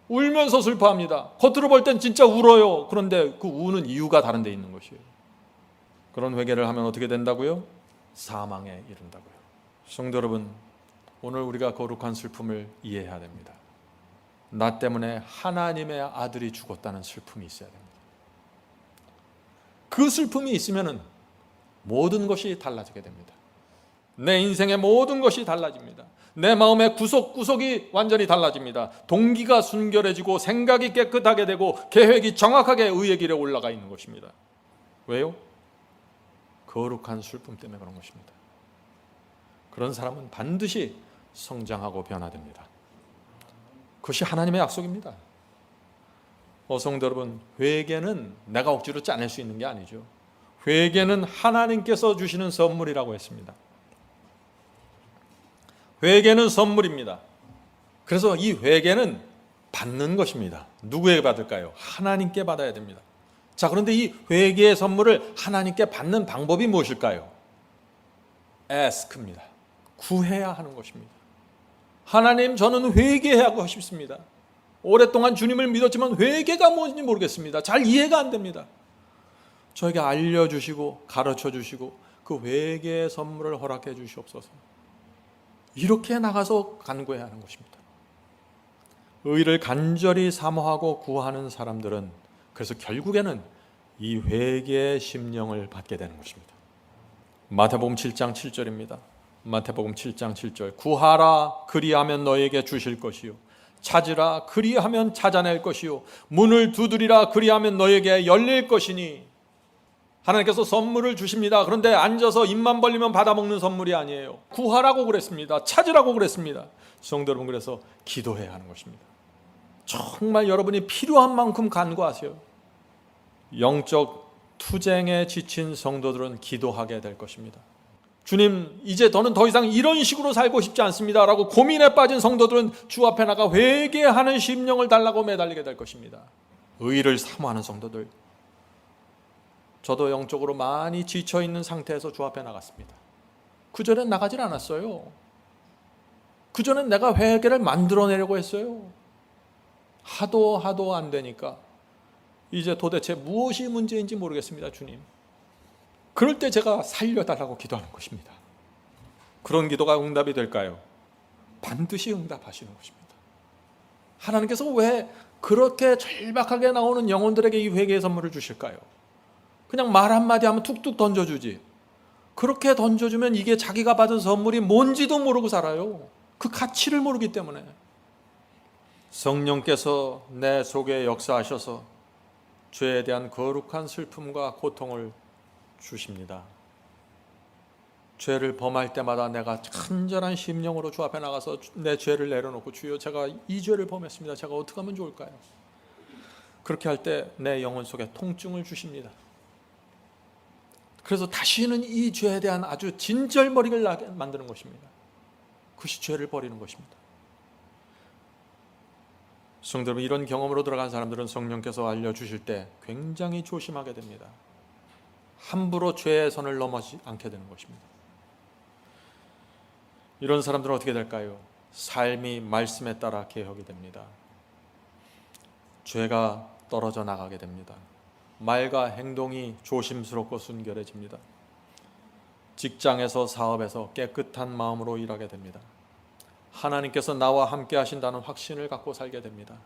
울면서 슬퍼합니다. 겉으로 볼 땐 진짜 울어요. 그런데 그 우는 이유가 다른 데 있는 것이에요. 그런 회개를 하면 어떻게 된다고요? 사망에 이른다고요. 성도 여러분, 오늘 우리가 거룩한 슬픔을 이해해야 됩니다. 나 때문에 하나님의 아들이 죽었다는 슬픔이 있어야 됩니다. 그 슬픔이 있으면 모든 것이 달라지게 됩니다. 내 인생의 모든 것이 달라집니다. 내 마음의 구석구석이 완전히 달라집니다. 동기가 순결해지고 생각이 깨끗하게 되고 계획이 정확하게 의의 길에 올라가 있는 것입니다. 왜요? 거룩한 슬픔 때문에 그런 것입니다. 그런 사람은 반드시 성장하고 변화됩니다. 그것이 하나님의 약속입니다. 성도 여러분, 회개는 내가 억지로 짜낼 수 있는 게 아니죠. 회개는 하나님께서 주시는 선물이라고 했습니다. 회개는 선물입니다. 그래서 이 회개는 받는 것입니다. 누구에게 받을까요? 하나님께 받아야 됩니다. 자, 그런데 이 회개의 선물을 하나님께 받는 방법이 무엇일까요? ask입니다. 구해야 하는 것입니다. 하나님, 저는 회개하고 싶습니다. 오랫동안 주님을 믿었지만 회개가 뭔지 모르겠습니다. 잘 이해가 안 됩니다. 저에게 알려주시고 가르쳐주시고 그 회개의 선물을 허락해 주시옵소서. 이렇게 나가서 간구해야 하는 것입니다. 의를 간절히 사모하고 구하는 사람들은 그래서 결국에는 이 회개의 심령을 받게 되는 것입니다. 마태복음 7장 7절입니다. 마태복음 7장 7절. 구하라 그리하면 너에게 주실 것이요 찾으라 그리하면 찾아낼 것이요 문을 두드리라 그리하면 너에게 열릴 것이니. 하나님께서 선물을 주십니다. 그런데 앉아서 입만 벌리면 받아먹는 선물이 아니에요. 구하라고 그랬습니다. 찾으라고 그랬습니다. 성도 여러분, 그래서 기도해야 하는 것입니다. 정말 여러분이 필요한 만큼 간구하세요. 영적 투쟁에 지친 성도들은 기도하게 될 것입니다. 주님, 이제 더는 더 이상 이런 식으로 살고 싶지 않습니다 라고 고민에 빠진 성도들은 주 앞에 나가 회개하는 심령을 달라고 매달리게 될 것입니다. 의를 사모하는 성도들, 저도 영적으로 많이 지쳐있는 상태에서 주 앞에 나갔습니다. 그전엔 나가질 않았어요. 그전엔 내가 회개를 만들어내려고 했어요. 하도 안 되니까 이제 도대체 무엇이 문제인지 모르겠습니다. 주님, 그럴 때 제가 살려달라고 기도하는 것입니다. 그런 기도가 응답이 될까요? 반드시 응답하시는 것입니다. 하나님께서 왜 그렇게 절박하게 나오는 영혼들에게 이 회개의 선물을 주실까요? 그냥 말 한마디 하면 툭툭 던져주지. 그렇게 던져주면 이게 자기가 받은 선물이 뭔지도 모르고 살아요. 그 가치를 모르기 때문에. 성령께서 내 속에 역사하셔서 죄에 대한 거룩한 슬픔과 고통을 주십니다. 죄를 범할 때마다 내가 간절한 심령으로 주 앞에 나가서 내 죄를 내려놓고, 주여 제가 이 죄를 범했습니다. 제가 어떻게 하면 좋을까요? 그렇게 할 때 내 영혼 속에 통증을 주십니다. 그래서 다시는 이 죄에 대한 아주 진절머리를 나게 만드는 것입니다. 그것이 죄를 버리는 것입니다. 성도 여러분, 이런 경험으로 들어간 사람들은 성령께서 알려주실 때 굉장히 조심하게 됩니다. 함부로 죄의 선을 넘어지 않게 되는 것입니다. 이런 사람들은 어떻게 될까요? 삶이 말씀에 따라 개혁이 됩니다. 죄가 떨어져 나가게 됩니다. 말과 행동이 조심스럽고 순결해집니다. 직장에서 사업에서 깨끗한 마음으로 일하게 됩니다. 하나님께서 나와 함께 하신다는 확신을 갖고 살게 됩니다.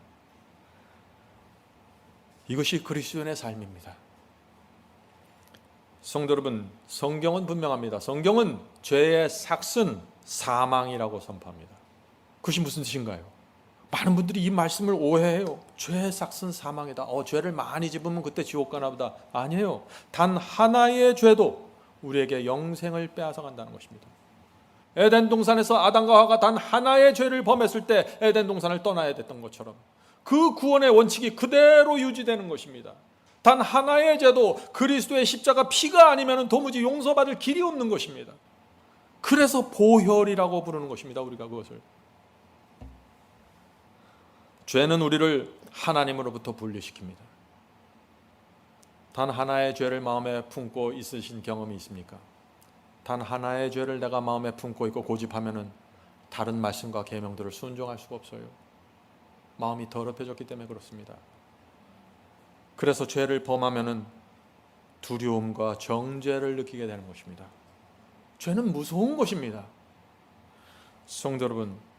이것이 그리스도인의 삶입니다. 성도 여러분, 성경은 분명합니다. 성경은 죄의 삭은 사망이라고 선포합니다. 그것이 무슨 뜻인가요? 많은 분들이 이 말씀을 오해해요. 죄의 삭은 사망이다. 죄를 많이 집으면 그때 지옥 가나 보다. 아니에요. 단 하나의 죄도 우리에게 영생을 빼앗아 간다는 것입니다. 에덴 동산에서 아담과 하와가 단 하나의 죄를 범했을 때 에덴 동산을 떠나야 됐던 것처럼 그 구원의 원칙이 그대로 유지되는 것입니다. 단 하나의 죄도 그리스도의 십자가 피가 아니면 도무지 용서받을 길이 없는 것입니다. 그래서 보혈이라고 부르는 것입니다. 우리가 그것을 죄는 우리를 하나님으로부터 분리시킵니다. 단 하나의 죄를 마음에 품고 있으신 경험이 있습니까? 단 하나의 죄를 내가 마음에 품고 있고 고집하면은 다른 말씀과 계명들을 순종할 수가 없어요. 마음이 더럽혀졌기 때문에 그렇습니다. 그래서 죄를 범하면은 두려움과 정죄를 느끼게 되는 것입니다. 죄는 무서운 것입니다. 성도 여러분,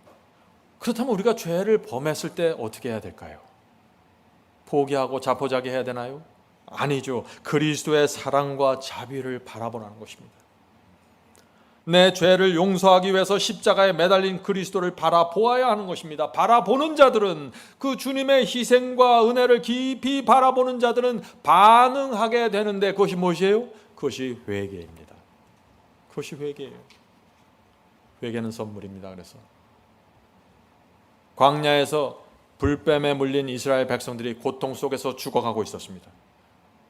그렇다면 우리가 죄를 범했을 때 어떻게 해야 될까요? 포기하고 자포자기 해야 되나요? 아니죠. 그리스도의 사랑과 자비를 바라보라는 것입니다. 내 죄를 용서하기 위해서 십자가에 매달린 그리스도를 바라보아야 하는 것입니다. 바라보는 자들은, 그 주님의 희생과 은혜를 깊이 바라보는 자들은 반응하게 되는데, 그것이 무엇이에요? 그것이 회개입니다. 그것이 회개예요. 회개는 선물입니다. 그래서 광야에서 불뱀에 물린 이스라엘 백성들이 고통 속에서 죽어가고 있었습니다.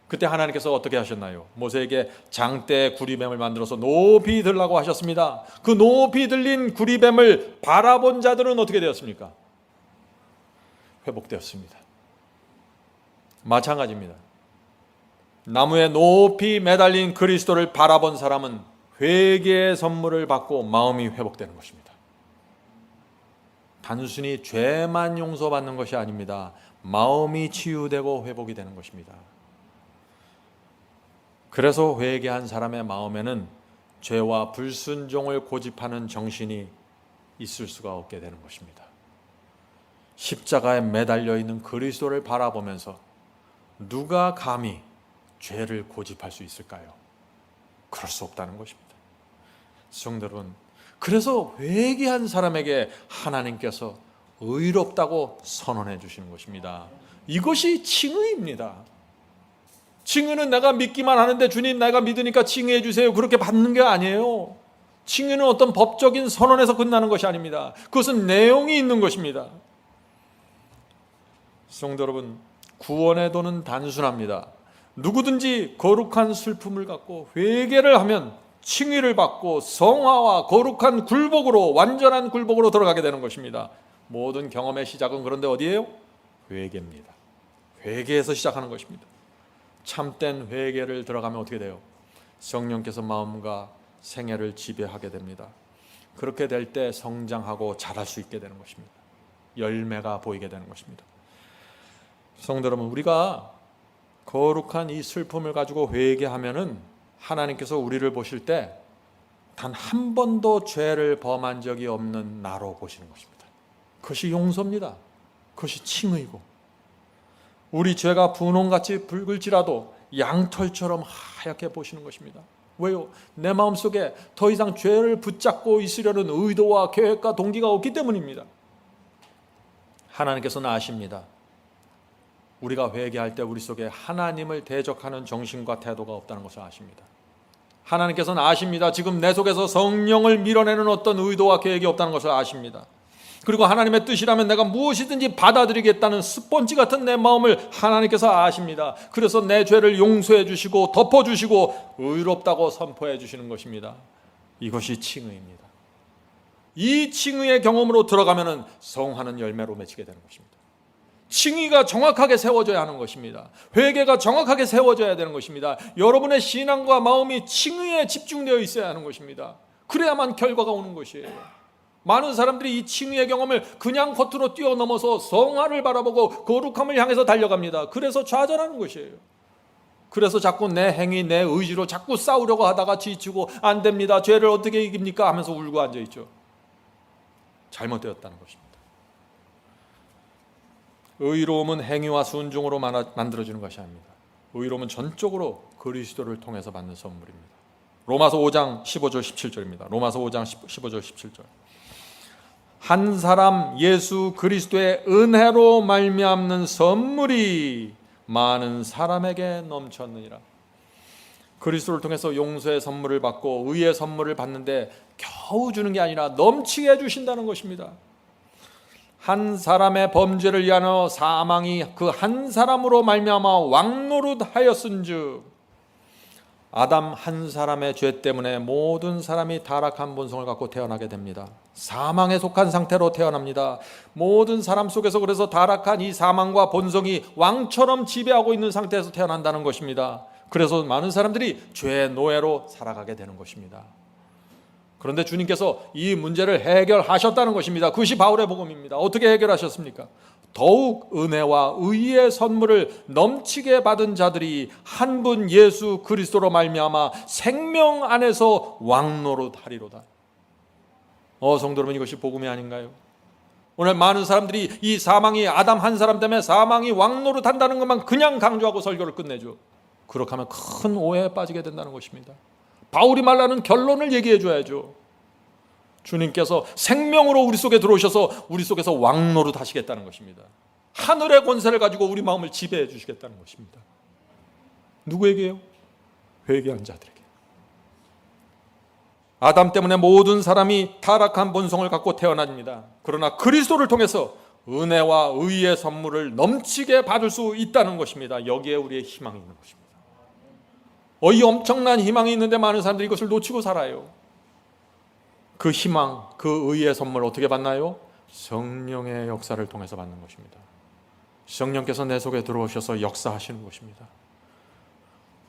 그때 하나님께서 어떻게 하셨나요? 모세에게 장대의 구리뱀을 만들어서 높이 들라고 하셨습니다. 그 높이 들린 구리뱀을 바라본 자들은 어떻게 되었습니까? 회복되었습니다. 마찬가지입니다. 나무에 높이 매달린 그리스도를 바라본 사람은 회개의 선물을 받고 마음이 회복되는 것입니다. 단순히 죄만 용서받는 것이 아닙니다. 마음이 치유되고 회복이 되는 것입니다. 그래서 회개한 사람의 마음에는 죄와 불순종을 고집하는 정신이 있을 수가 없게 되는 것입니다. 십자가에 매달려 있는 그리스도를 바라보면서 누가 감히 죄를 고집할 수 있을까요? 그럴 수 없다는 것입니다. 성도 여러분, 그래서 회개한 사람에게 하나님께서 의롭다고 선언해 주시는 것입니다. 이것이 칭의입니다. 칭의는 내가 믿기만 하는데 주님 내가 믿으니까 칭의해 주세요, 그렇게 받는 게 아니에요. 칭의는 어떤 법적인 선언에서 끝나는 것이 아닙니다. 그것은 내용이 있는 것입니다. 성도 여러분, 구원의 도는 단순합니다. 누구든지 거룩한 슬픔을 갖고 회개를 하면 칭의를 받고 성화와 거룩한 굴복으로, 완전한 굴복으로 들어가게 되는 것입니다. 모든 경험의 시작은 그런데 어디예요? 회개입니다. 회개에서 시작하는 것입니다. 참된 회개를 들어가면 어떻게 돼요? 성령께서 마음과 생애를 지배하게 됩니다. 그렇게 될 때 성장하고 자랄 수 있게 되는 것입니다. 열매가 보이게 되는 것입니다. 성도 여러분, 우리가 거룩한 이 슬픔을 가지고 회개하면은 하나님께서 우리를 보실 때 단 한 번도 죄를 범한 적이 없는 나로 보시는 것입니다. 그것이 용서입니다. 그것이 칭의고, 우리 죄가 분홍같이 붉을지라도 양털처럼 하얗게 보시는 것입니다. 왜요? 내 마음속에 더 이상 죄를 붙잡고 있으려는 의도와 계획과 동기가 없기 때문입니다. 하나님께서는 아십니다. 우리가 회개할 때 우리 속에 하나님을 대적하는 정신과 태도가 없다는 것을 아십니다. 하나님께서는 아십니다. 지금 내 속에서 성령을 밀어내는 어떤 의도와 계획이 없다는 것을 아십니다. 그리고 하나님의 뜻이라면 내가 무엇이든지 받아들이겠다는 스펀지 같은 내 마음을 하나님께서 아십니다. 그래서 내 죄를 용서해 주시고 덮어주시고 의롭다고 선포해 주시는 것입니다. 이것이 칭의입니다. 이 칭의의 경험으로 들어가면 성하는 열매로 맺히게 되는 것입니다. 칭의가 정확하게 세워져야 하는 것입니다. 회개가 정확하게 세워져야 되는 것입니다. 여러분의 신앙과 마음이 칭의에 집중되어 있어야 하는 것입니다. 그래야만 결과가 오는 것이에요. 많은 사람들이 이 칭의의 경험을 그냥 겉으로 뛰어넘어서 성화를 바라보고 거룩함을 향해서 달려갑니다. 그래서 좌절하는 것이에요. 그래서 자꾸 내 행위, 내 의지로 자꾸 싸우려고 하다가 지치고 안 됩니다, 죄를 어떻게 이깁니까 하면서 울고 앉아있죠. 잘못되었다는 것입니다. 의로움은 행위와 순종으로 만들어지는 것이 아닙니다. 의로움은 전적으로 그리스도를 통해서 받는 선물입니다. 로마서 5장 15절 17절입니다. 로마서 5장 15절 17절. 한 사람 예수 그리스도의 은혜로 말미암는 선물이 많은 사람에게 넘쳤느니라. 그리스도를 통해서 용서의 선물을 받고 의의 선물을 받는데 겨우 주는 게 아니라 넘치게 해주신다는 것입니다. 한 사람의 범죄를 위하여 사망이 그 한 사람으로 말미암아 왕노릇하였은즉, 아담 한 사람의 죄 때문에 모든 사람이 타락한 본성을 갖고 태어나게 됩니다. 사망에 속한 상태로 태어납니다. 모든 사람 속에서 그래서 타락한 이 사망과 본성이 왕처럼 지배하고 있는 상태에서 태어난다는 것입니다. 그래서 많은 사람들이 죄의 노예로 살아가게 되는 것입니다. 그런데 주님께서 이 문제를 해결하셨다는 것입니다. 그것이 바울의 복음입니다. 어떻게 해결하셨습니까? 더욱 은혜와 의의 선물을 넘치게 받은 자들이 한 분 예수 그리스도로 말미암아 생명 안에서 왕노릇하리로다. 성도 여러분, 이것이 복음이 아닌가요? 오늘 많은 사람들이 이 사망이 아담 한 사람 때문에 사망이 왕노릇한다는 것만 그냥 강조하고 설교를 끝내죠. 그렇게 하면 큰 오해에 빠지게 된다는 것입니다. 바울이 말하는 결론을 얘기해 줘야죠. 주님께서 생명으로 우리 속에 들어오셔서 우리 속에서 왕노릇 하시겠다는 것입니다. 하늘의 권세를 가지고 우리 마음을 지배해 주시겠다는 것입니다. 누구에게요? 회개한 자들에게. 아담 때문에 모든 사람이 타락한 본성을 갖고 태어납니다. 그러나 그리스도를 통해서 은혜와 의의 선물을 넘치게 받을 수 있다는 것입니다. 여기에 우리의 희망이 있는 것입니다. 이 엄청난 희망이 있는데 많은 사람들이 이것을 놓치고 살아요. 그 희망, 그 의의 선물 어떻게 받나요? 성령의 역사를 통해서 받는 것입니다. 성령께서 내 속에 들어오셔서 역사하시는 것입니다.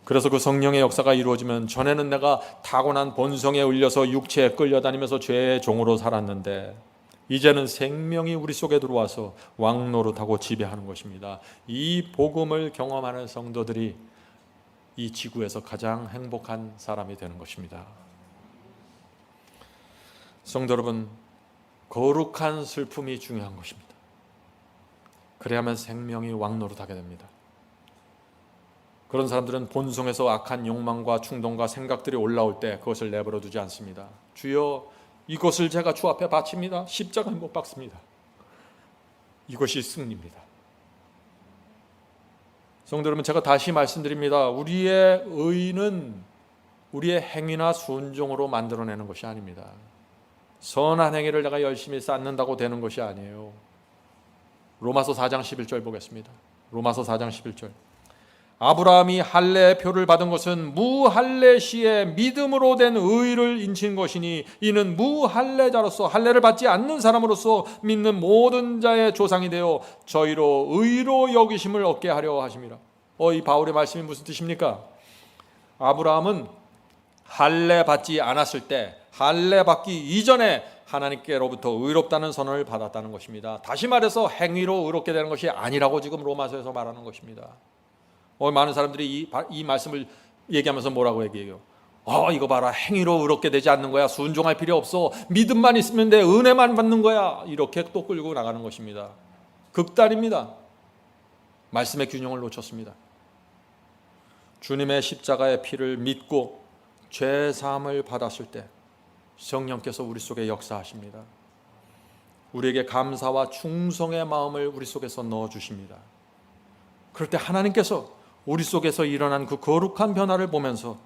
그래서 그 성령의 역사가 이루어지면 전에는 내가 타고난 본성에 울려서 육체에 끌려다니면서 죄의 종으로 살았는데 이제는 생명이 우리 속에 들어와서 왕노릇하고 지배하는 것입니다. 이 복음을 경험하는 성도들이 이 지구에서 가장 행복한 사람이 되는 것입니다. 성도 여러분, 거룩한 슬픔이 중요한 것입니다. 그래야만 생명이 왕노릇하게 됩니다. 그런 사람들은 본성에서 악한 욕망과 충동과 생각들이 올라올 때 그것을 내버려 두지 않습니다. 주여, 이것을 제가 주 앞에 바칩니다. 십자가에 못 박습니다. 이것이 승리입니다. 성도 여러분, 제가 다시 말씀드립니다. 우리의 의는 우리의 행위나 순종으로 만들어내는 것이 아닙니다. 선한 행위를 내가 열심히 쌓는다고 되는 것이 아니에요. 로마서 4장 11절 보겠습니다. 로마서 4장 11절. 아브라함이 할례의 표를 받은 것은 무할례 시에 믿음으로 된 의를 인친 것이니 이는 무할례자로서 할례를 받지 않는 사람으로서 믿는 모든 자의 조상이 되어 저희로 의로 여기심을 얻게 하려 하심이라. 이 바울의 말씀이 무슨 뜻입니까? 아브라함은 할례 받지 않았을 때, 할례 받기 이전에 하나님께로부터 의롭다는 선언을 받았다는 것입니다. 다시 말해서 행위로 의롭게 되는 것이 아니라고 지금 로마서에서 말하는 것입니다. 많은 사람들이 이 말씀을 얘기하면서 뭐라고 얘기해요? 이거 봐라, 행위로 의롭게 되지 않는 거야. 순종할 필요 없어. 믿음만 있으면 돼. 은혜만 받는 거야. 이렇게 또 끌고 나가는 것입니다. 극단입니다. 말씀의 균형을 놓쳤습니다. 주님의 십자가의 피를 믿고 죄 사함을 받았을 때 성령께서 우리 속에 역사하십니다. 우리에게 감사와 충성의 마음을 우리 속에서 넣어주십니다. 그럴 때 하나님께서 우리 속에서 일어난 그 거룩한 변화를 보면서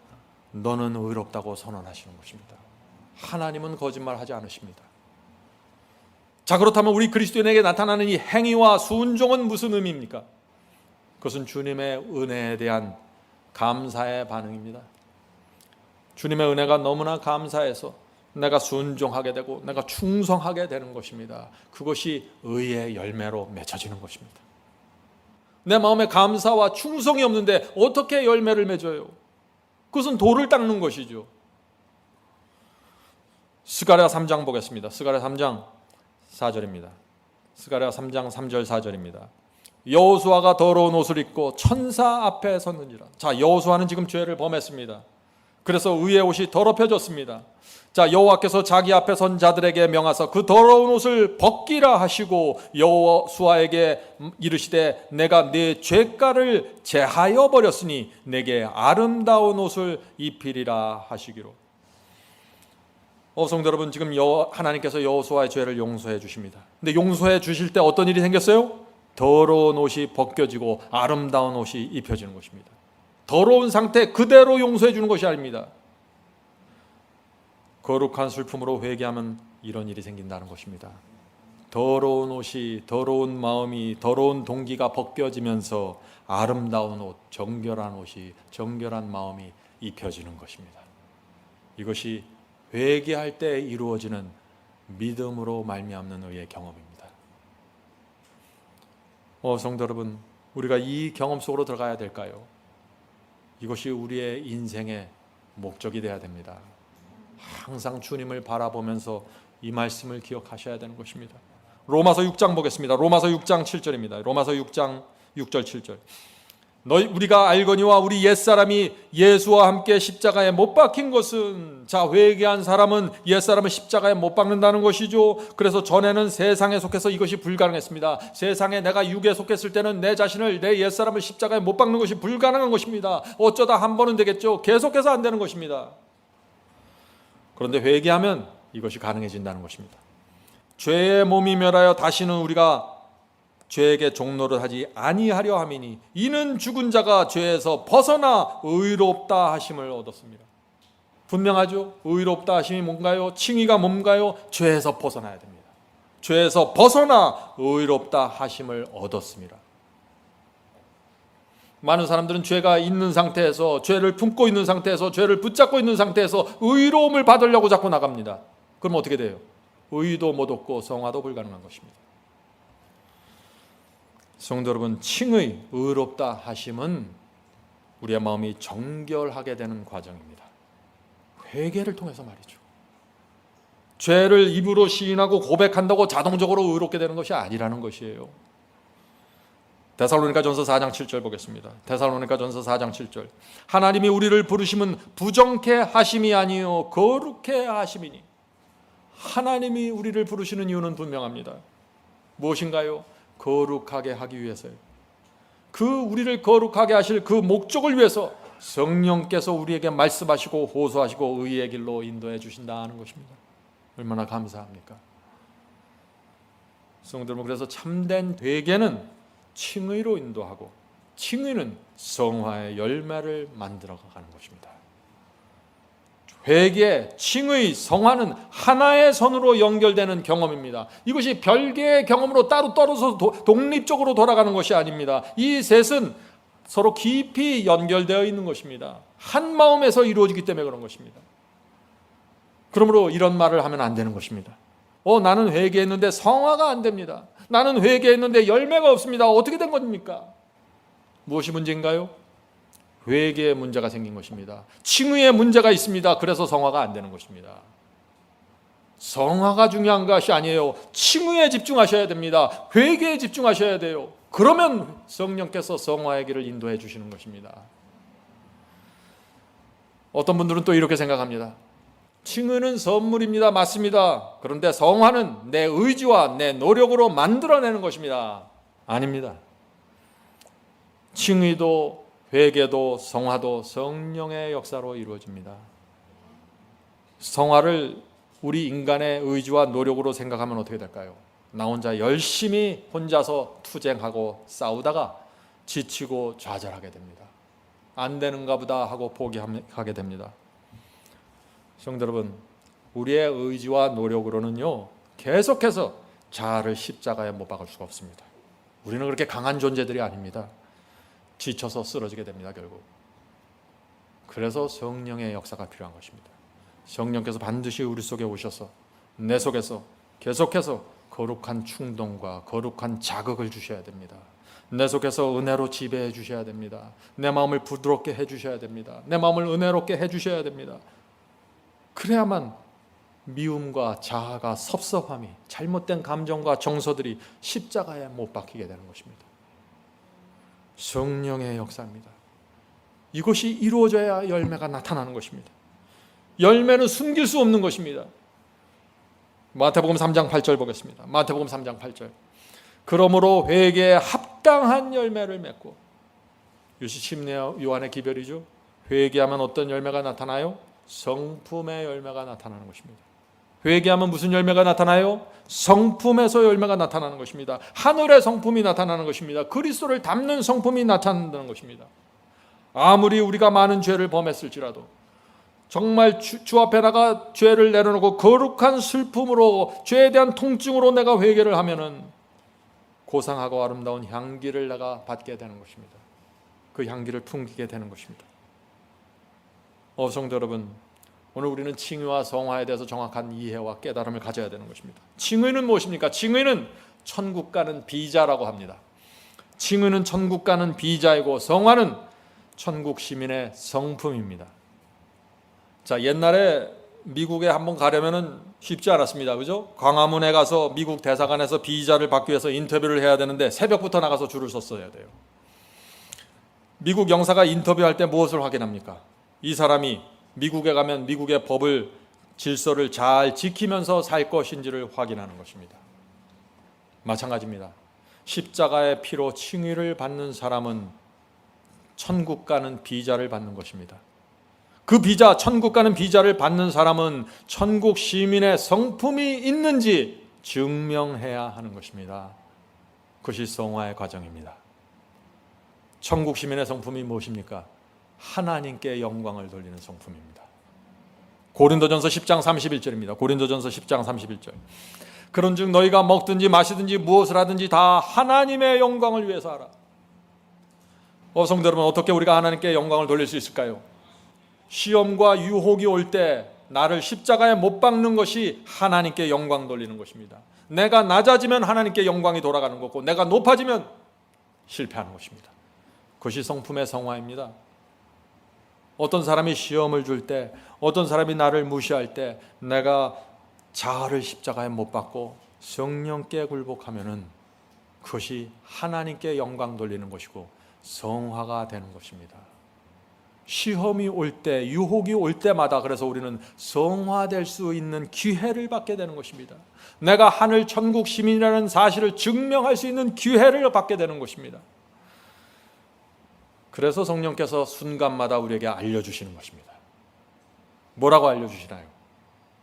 너는 의롭다고 선언하시는 것입니다. 하나님은 거짓말하지 않으십니다. 자, 그렇다면 우리 그리스도인에게 나타나는 이 행위와 순종은 무슨 의미입니까? 그것은 주님의 은혜에 대한 감사의 반응입니다. 주님의 은혜가 너무나 감사해서 내가 순종하게 되고 내가 충성하게 되는 것입니다. 그것이 의의 열매로 맺어지는 것입니다. 내 마음에 감사와 충성이 없는데 어떻게 열매를 맺어요? 그것은 돌을 닦는 것이죠. 스가랴 3장 보겠습니다. 스가랴 3장 4절입니다. 스가랴 3장 3절 4절입니다. 여호수아가 더러운 옷을 입고 천사 앞에 섰는지라. 자, 여호수아는 지금 죄를 범했습니다. 그래서 의의 옷이 더럽혀졌습니다. 자, 여호와께서 자기 앞에 선 자들에게 명하사 그 더러운 옷을 벗기라 하시고 여호수아에게 이르시되 내가 네 죄가를 제하여 버렸으니 내게 아름다운 옷을 입히리라 하시기로. 성도 여러분, 지금 하나님께서 여호수아의 죄를 용서해 주십니다. 근데 용서해 주실 때 어떤 일이 생겼어요? 더러운 옷이 벗겨지고 아름다운 옷이 입혀지는 것입니다. 더러운 상태 그대로 용서해 주는 것이 아닙니다. 거룩한 슬픔으로 회개하면 이런 일이 생긴다는 것입니다. 더러운 옷이, 더러운 마음이, 더러운 동기가 벗겨지면서 아름다운 옷, 정결한 옷이, 정결한 마음이 입혀지는 것입니다. 이것이 회개할 때 이루어지는 믿음으로 말미암는 의의 경험입니다. 성도 여러분, 우리가 이 경험 속으로 들어가야 될까요? 이것이 우리의 인생의 목적이 되어야 됩니다. 항상 주님을 바라보면서 이 말씀을 기억하셔야 되는 것입니다. 로마서 6장 보겠습니다. 로마서 6장 7절입니다. 로마서 6장 6절 7절. 우리가 알거니와 우리 옛사람이 예수와 함께 십자가에 못 박힌 것은, 자, 회개한 사람은 옛사람을 십자가에 못 박는다는 것이죠. 그래서 전에는 세상에 속해서 이것이 불가능했습니다. 세상에 내가 육에 속했을 때는 내 자신을, 내 옛사람을 십자가에 못 박는 것이 불가능한 것입니다. 어쩌다 한 번은 되겠죠. 계속해서 안 되는 것입니다. 그런데 회개하면 이것이 가능해진다는 것입니다. 죄의 몸이 멸하여 다시는 우리가 죄에게 종노를 하지 아니하려 함이니 이는 죽은 자가 죄에서 벗어나 의롭다 하심을 얻었습니다. 분명하죠? 의롭다 하심이 뭔가요? 칭의가 뭔가요? 죄에서 벗어나야 됩니다. 죄에서 벗어나 의롭다 하심을 얻었습니다. 많은 사람들은 죄가 있는 상태에서, 죄를 품고 있는 상태에서, 죄를 붙잡고 있는 상태에서 의로움을 받으려고 자꾸 나갑니다. 그럼 어떻게 돼요? 의도 못 얻고 성화도 불가능한 것입니다. 성도 여러분, 칭의, 의롭다 하심은 우리의 마음이 정결하게 되는 과정입니다. 회개를 통해서 말이죠. 죄를 입으로 시인하고 고백한다고 자동적으로 의롭게 되는 것이 아니라는 것이에요. 데살로니가전서 4장 7절 보겠습니다. 데살로니가전서 4장 7절. 하나님이 우리를 부르심은 부정케 하심이 아니요 거룩케 하심이니. 하나님이 우리를 부르시는 이유는 분명합니다. 무엇인가요? 거룩하게 하기 위해서요. 그 우리를 거룩하게 하실 그 목적을 위해서 성령께서 우리에게 말씀하시고 호소하시고 의의 길로 인도해 주신다는 것입니다. 얼마나 감사합니까? 성도 여러분, 그래서 참된 회개는 칭의로 인도하고 칭의는 성화의 열매를 만들어가는 것입니다. 회개, 칭의, 성화는 하나의 선으로 연결되는 경험입니다. 이것이 별개의 경험으로 따로 떨어져서 독립적으로 돌아가는 것이 아닙니다. 이 셋은 서로 깊이 연결되어 있는 것입니다. 한 마음에서 이루어지기 때문에 그런 것입니다. 그러므로 이런 말을 하면 안 되는 것입니다. 나는 회개했는데 성화가 안 됩니다. 나는 회개했는데 열매가 없습니다. 어떻게 된 겁니까? 무엇이 문제인가요? 회개에 문제가 생긴 것입니다. 칭의에 문제가 있습니다. 그래서 성화가 안 되는 것입니다. 성화가 중요한 것이 아니에요. 칭의에 집중하셔야 됩니다. 회개에 집중하셔야 돼요. 그러면 성령께서 성화의 길을 인도해 주시는 것입니다. 어떤 분들은 또 이렇게 생각합니다. 칭의는 선물입니다. 맞습니다. 그런데 성화는 내 의지와 내 노력으로 만들어내는 것입니다. 아닙니다. 칭의도 회개도 성화도 성령의 역사로 이루어집니다. 성화를 우리 인간의 의지와 노력으로 생각하면 어떻게 될까요? 나 혼자 열심히 혼자서 투쟁하고 싸우다가 지치고 좌절하게 됩니다. 안 되는가 보다 하고 포기하게 됩니다. 성도 여러분, 우리의 의지와 노력으로는요 계속해서 자아를 십자가에 못 박을 수가 없습니다. 우리는 그렇게 강한 존재들이 아닙니다. 지쳐서 쓰러지게 됩니다. 결국. 그래서 성령의 역사가 필요한 것입니다. 성령께서 반드시 우리 속에 오셔서 내 속에서 계속해서 거룩한 충동과 거룩한 자극을 주셔야 됩니다. 내 속에서 은혜로 지배해 주셔야 됩니다. 내 마음을 부드럽게 해 주셔야 됩니다. 내 마음을 은혜롭게 해 주셔야 됩니다. 그래야만 미움과 자아가, 섭섭함이, 잘못된 감정과 정서들이 십자가에 못 박히게 되는 것입니다. 성령의 역사입니다. 이것이 이루어져야 열매가 나타나는 것입니다. 열매는 숨길 수 없는 것입니다. 마태복음 3장 8절 보겠습니다. 마태복음 3장 8절. 그러므로 회개에 합당한 열매를 맺고, 이것이 침례 요한의 기별이죠. 회개하면 어떤 열매가 나타나요? 성품의 열매가 나타나는 것입니다. 회개하면 무슨 열매가 나타나요? 성품에서 열매가 나타나는 것입니다. 하늘의 성품이 나타나는 것입니다. 그리스도를 닮는 성품이 나타난다는 것입니다. 아무리 우리가 많은 죄를 범했을지라도 정말 주 앞에 나가 죄를 내려놓고 거룩한 슬픔으로, 죄에 대한 통증으로 내가 회개를 하면은 고상하고 아름다운 향기를 내가 받게 되는 것입니다. 그 향기를 풍기게 되는 것입니다. 성도 여러분, 오늘 우리는 칭의와 성화에 대해서 정확한 이해와 깨달음을 가져야 되는 것입니다. 칭의는 무엇입니까? 칭의는 천국 가는 비자라고 합니다. 칭의는 천국 가는 비자이고 성화는 천국 시민의 성품입니다. 자, 옛날에 미국에 한번 가려면은 쉽지 않았습니다. 그죠? 광화문에 가서 미국 대사관에서 비자를 받기 위해서 인터뷰를 해야 되는데 새벽부터 나가서 줄을 섰어야 돼요. 미국 영사가 인터뷰할 때 무엇을 확인합니까? 이 사람이 미국에 가면 미국의 법을, 질서를 잘 지키면서 살 것인지를 확인하는 것입니다. 마찬가지입니다. 십자가의 피로 칭의를 받는 사람은 천국 가는 비자를 받는 것입니다. 그 비자, 천국 가는 비자를 받는 사람은 천국 시민의 성품이 있는지 증명해야 하는 것입니다. 그것이 성화의 과정입니다. 천국 시민의 성품이 무엇입니까? 하나님께 영광을 돌리는 성품입니다. 고린도전서 10장 31절입니다. 고린도전서 10장 31절. 그런즉 너희가 먹든지 마시든지 무엇을 하든지 다 하나님의 영광을 위해서 하라. 성도 여러분, 어떻게 우리가 하나님께 영광을 돌릴 수 있을까요? 시험과 유혹이 올 때 나를 십자가에 못 박는 것이 하나님께 영광 돌리는 것입니다. 내가 낮아지면 하나님께 영광이 돌아가는 거고 내가 높아지면 실패하는 것입니다. 그것이 성품의 성화입니다. 어떤 사람이 시험을 줄 때, 어떤 사람이 나를 무시할 때 내가 자아를 십자가에 못 박고 성령께 굴복하면은 그것이 하나님께 영광 돌리는 것이고 성화가 되는 것입니다. 시험이 올 때, 유혹이 올 때마다 그래서 우리는 성화될 수 있는 기회를 받게 되는 것입니다. 내가 하늘 천국 시민이라는 사실을 증명할 수 있는 기회를 받게 되는 것입니다. 그래서 성령께서 순간마다 우리에게 알려주시는 것입니다. 뭐라고 알려주시나요?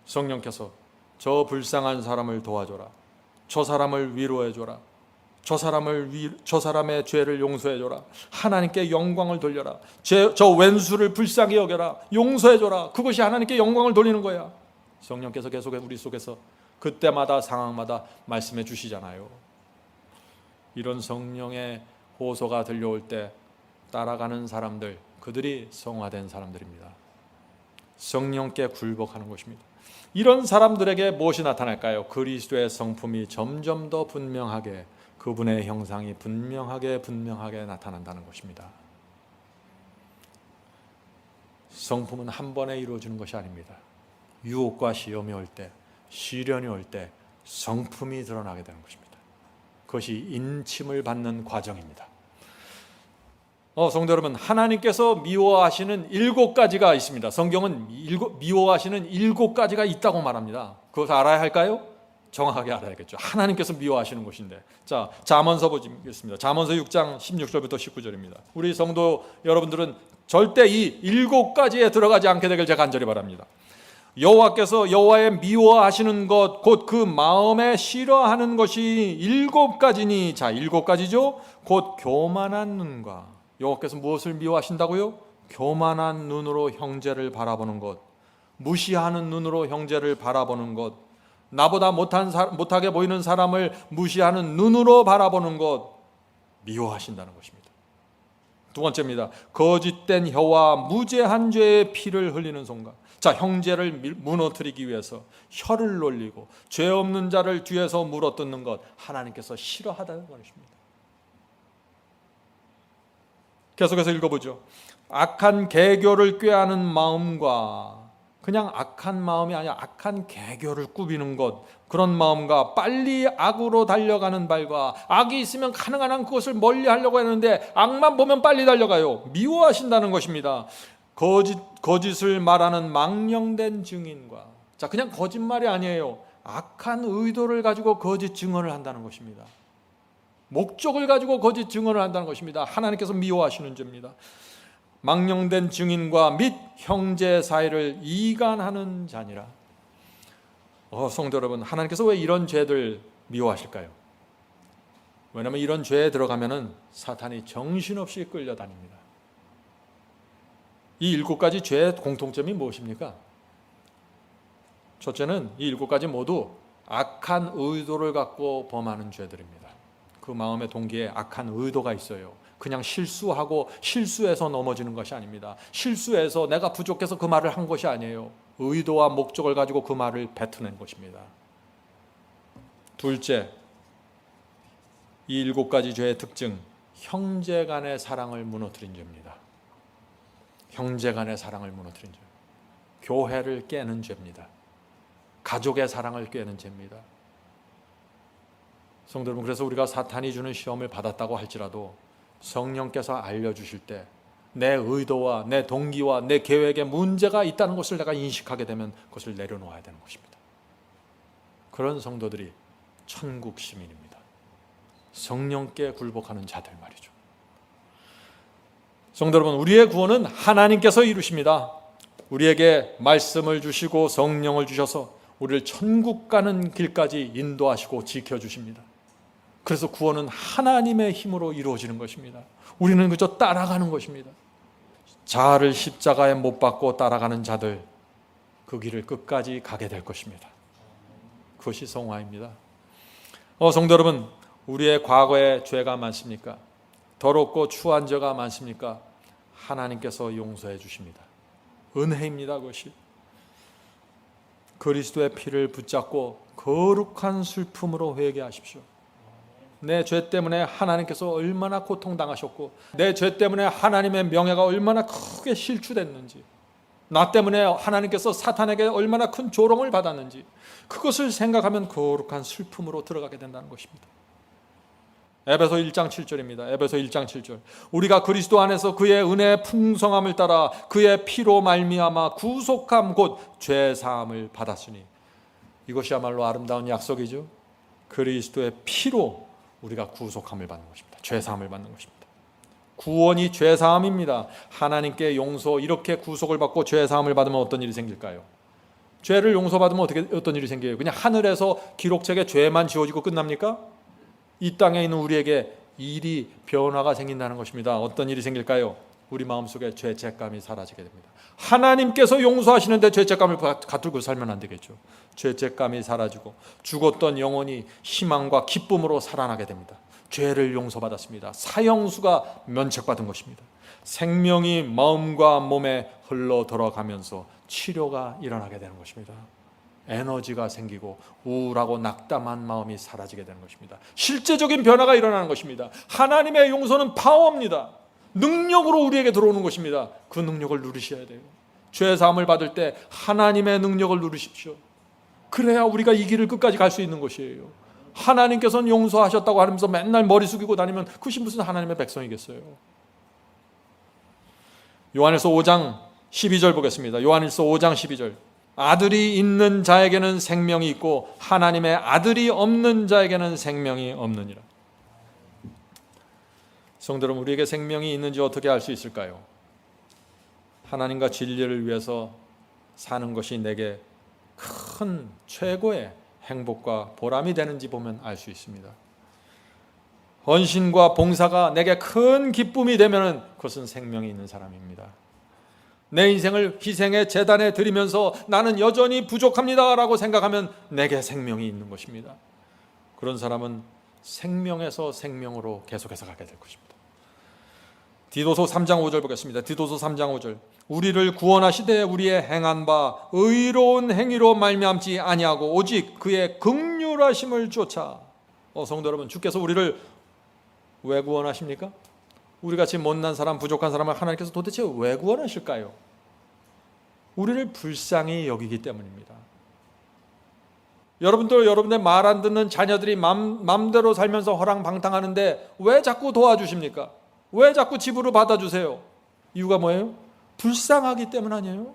성령께서 저 불쌍한 사람을 도와줘라, 저 사람을 위로해줘라, 저 사람의 죄를 용서해줘라, 하나님께 영광을 돌려라, 저 왼수를 불쌍히 여겨라, 용서해줘라. 그것이 하나님께 영광을 돌리는 거야. 성령께서 계속 우리 속에서 그때마다 상황마다 말씀해 주시잖아요. 이런 성령의 호소가 들려올 때 따라가는 사람들, 그들이 성화된 사람들입니다. 성령께 굴복하는 것입니다. 이런 사람들에게 무엇이 나타날까요? 그리스도의 성품이 점점 더 분명하게, 그분의 형상이 분명하게 나타난다는 것입니다. 성품은 한 번에 이루어지는 것이 아닙니다. 유혹과 시험이 올 때, 시련이 올 때 성품이 드러나게 되는 것입니다. 그것이 인침을 받는 과정입니다. 성도 여러분, 하나님께서 미워하시는 7가지가 있습니다. 성경은 미워하시는 7가지가 있다고 말합니다. 그것을 알아야 할까요? 정확하게 알아야겠죠. 하나님께서 미워하시는 것인데. 자, 잠언서 보겠습니다. 잠언서 6장 16절부터 19절입니다. 우리 성도 여러분들은 절대 이 7가지에 들어가지 않게 되길 제가 간절히 바랍니다. 여호와께서 여호와의 미워하시는 것, 곧 그 마음에 싫어하는 것이 7가지니, 자, 7가지죠. 곧 교만한 눈과, 여호와께서 무엇을 미워하신다고요? 교만한 눈으로 형제를 바라보는 것, 무시하는 눈으로 형제를 바라보는 것, 나보다 못하게 보이는 사람을 무시하는 눈으로 바라보는 것, 미워하신다는 것입니다. 두 번째입니다. 거짓된 혀와 무죄한 죄의 피를 흘리는 손과, 자, 형제를 무너뜨리기 위해서 혀를 놀리고 죄 없는 자를 뒤에서 물어뜯는 것, 하나님께서 싫어하다는 것입니다. 계속해서 읽어보죠. 악한 계교를 꾀하는 마음과, 그냥 악한 마음이 아니라 악한 계교를 꾸미는 것, 그런 마음과 빨리 악으로 달려가는 발과, 악이 있으면 가능한 한 그것을 멀리 하려고 하는데 악만 보면 빨리 달려가요. 미워하신다는 것입니다. 거짓을 말하는 망령된 증인과, 자, 그냥 거짓말이 아니에요. 악한 의도를 가지고 거짓 증언을 한다는 것입니다. 목적을 가지고 거짓 증언을 한다는 것입니다. 하나님께서 미워하시는 죄입니다. 망령된 증인과 및 형제 사이를 이간하는 자니라. 성도 여러분, 하나님께서 왜 이런 죄들 미워하실까요? 왜냐하면 이런 죄에 들어가면은 사탄이 정신없이 끌려다닙니다. 이 7가지 죄의 공통점이 무엇입니까? 첫째는 이 7가지 모두 악한 의도를 갖고 범하는 죄들입니다. 그 마음의 동기에 악한 의도가 있어요. 그냥 실수해서 넘어지는 것이 아닙니다. 실수해서 내가 부족해서 그 말을 한 것이 아니에요. 의도와 목적을 가지고 그 말을 뱉어낸 것입니다. 둘째, 이 7가지 죄의 특징, 형제 간의 사랑을 무너뜨린 죄입니다. 형제 간의 사랑을 무너뜨린 죄. 교회를 깨는 죄입니다. 가족의 사랑을 깨는 죄입니다. 성도 여러분, 그래서 우리가 사탄이 주는 시험을 받았다고 할지라도 성령께서 알려주실 때 내 의도와 내 동기와 내 계획에 문제가 있다는 것을 내가 인식하게 되면 그것을 내려놓아야 되는 것입니다. 그런 성도들이 천국 시민입니다. 성령께 굴복하는 자들 말이죠. 성도 여러분, 우리의 구원은 하나님께서 이루십니다. 우리에게 말씀을 주시고 성령을 주셔서 우리를 천국 가는 길까지 인도하시고 지켜주십니다. 그래서 구원은 하나님의 힘으로 이루어지는 것입니다. 우리는 그저 따라가는 것입니다. 자아를 십자가에 못 박고 따라가는 자들, 그 길을 끝까지 가게 될 것입니다. 그것이 성화입니다. 성도 여러분, 우리의 과거에 죄가 많습니까? 더럽고 추한 죄가 많습니까? 하나님께서 용서해 주십니다. 은혜입니다. 그것이 그리스도의 피를 붙잡고 거룩한 슬픔으로 회개하십시오. 내 죄 때문에 하나님께서 얼마나 고통당하셨고 내 죄 때문에 하나님의 명예가 얼마나 크게 실추됐는지, 나 때문에 하나님께서 사탄에게 얼마나 큰 조롱을 받았는지, 그것을 생각하면 거룩한 슬픔으로 들어가게 된다는 것입니다. 에베소 1장 7절입니다. 에베소 1장 7절. 우리가 그리스도 안에서 그의 은혜의 풍성함을 따라 그의 피로 말미암아 구속함 곧 죄사함을 받았으니. 이것이야말로 아름다운 약속이죠. 그리스도의 피로 우리가 구속함을 받는 것입니다. 죄사함을 받는 것입니다. 구원이 죄사함입니다. 하나님께 용서, 이렇게 구속을 받고 죄사함을 받으면 어떤 일이 생길까요? 죄를 용서받으면 어떤 일이 생겨요? 그냥 하늘에서 기록책에 죄만 지워지고 끝납니까? 이 땅에 있는 우리에게 일이 변화가 생긴다는 것입니다. 어떤 일이 생길까요? 우리 마음속에 죄책감이 사라지게 됩니다. 하나님께서 용서하시는데 죄책감을 갖고 살면 안 되겠죠. 죄책감이 사라지고 죽었던 영혼이 희망과 기쁨으로 살아나게 됩니다. 죄를 용서받았습니다. 사형수가 면책받은 것입니다. 생명이 마음과 몸에 흘러 들어가면서 치료가 일어나게 되는 것입니다. 에너지가 생기고 우울하고 낙담한 마음이 사라지게 되는 것입니다. 실제적인 변화가 일어나는 것입니다. 하나님의 용서는 파워입니다. 능력으로 우리에게 들어오는 것입니다. 그 능력을 누리셔야 돼요. 죄사함을 받을 때 하나님의 능력을 누리십시오. 그래야 우리가 이 길을 끝까지 갈 수 있는 것이에요. 하나님께서는 용서하셨다고 하면서 맨날 머리 숙이고 다니면 그것이 무슨 하나님의 백성이겠어요. 요한일서 5장 12절 보겠습니다. 요한일서 5장 12절. 아들이 있는 자에게는 생명이 있고 하나님의 아들이 없는 자에게는 생명이 없느니라. 성도 여러분, 우리에게 생명이 있는지 어떻게 알 수 있을까요? 하나님과 진리를 위해서 사는 것이 내게 큰 최고의 행복과 보람이 되는지 보면 알 수 있습니다. 헌신과 봉사가 내게 큰 기쁨이 되면 그것은 생명이 있는 사람입니다. 내 인생을 희생의 제단에 드리면서 나는 여전히 부족합니다 라고 생각하면 내게 생명이 있는 것입니다. 그런 사람은 생명에서 생명으로 계속해서 가게 될 것입니다. 디도서 3장 5절 보겠습니다. 디도서 3장 5절. 우리를 구원하시되 우리의 행한 바 의로운 행위로 말미암지 아니하고 오직 그의 긍휼하심을 쫓아. 성도 여러분, 주께서 우리를 왜 구원하십니까? 우리같이 못난 사람, 부족한 사람을 하나님께서 도대체 왜 구원하실까요? 우리를 불쌍히 여기기 때문입니다. 여러분들, 여러분의 말 안 듣는 자녀들이 맘대로 살면서 허랑방탕하는데 왜 자꾸 도와주십니까? 왜 자꾸 집으로 받아주세요? 이유가 뭐예요? 불쌍하기 때문 아니에요?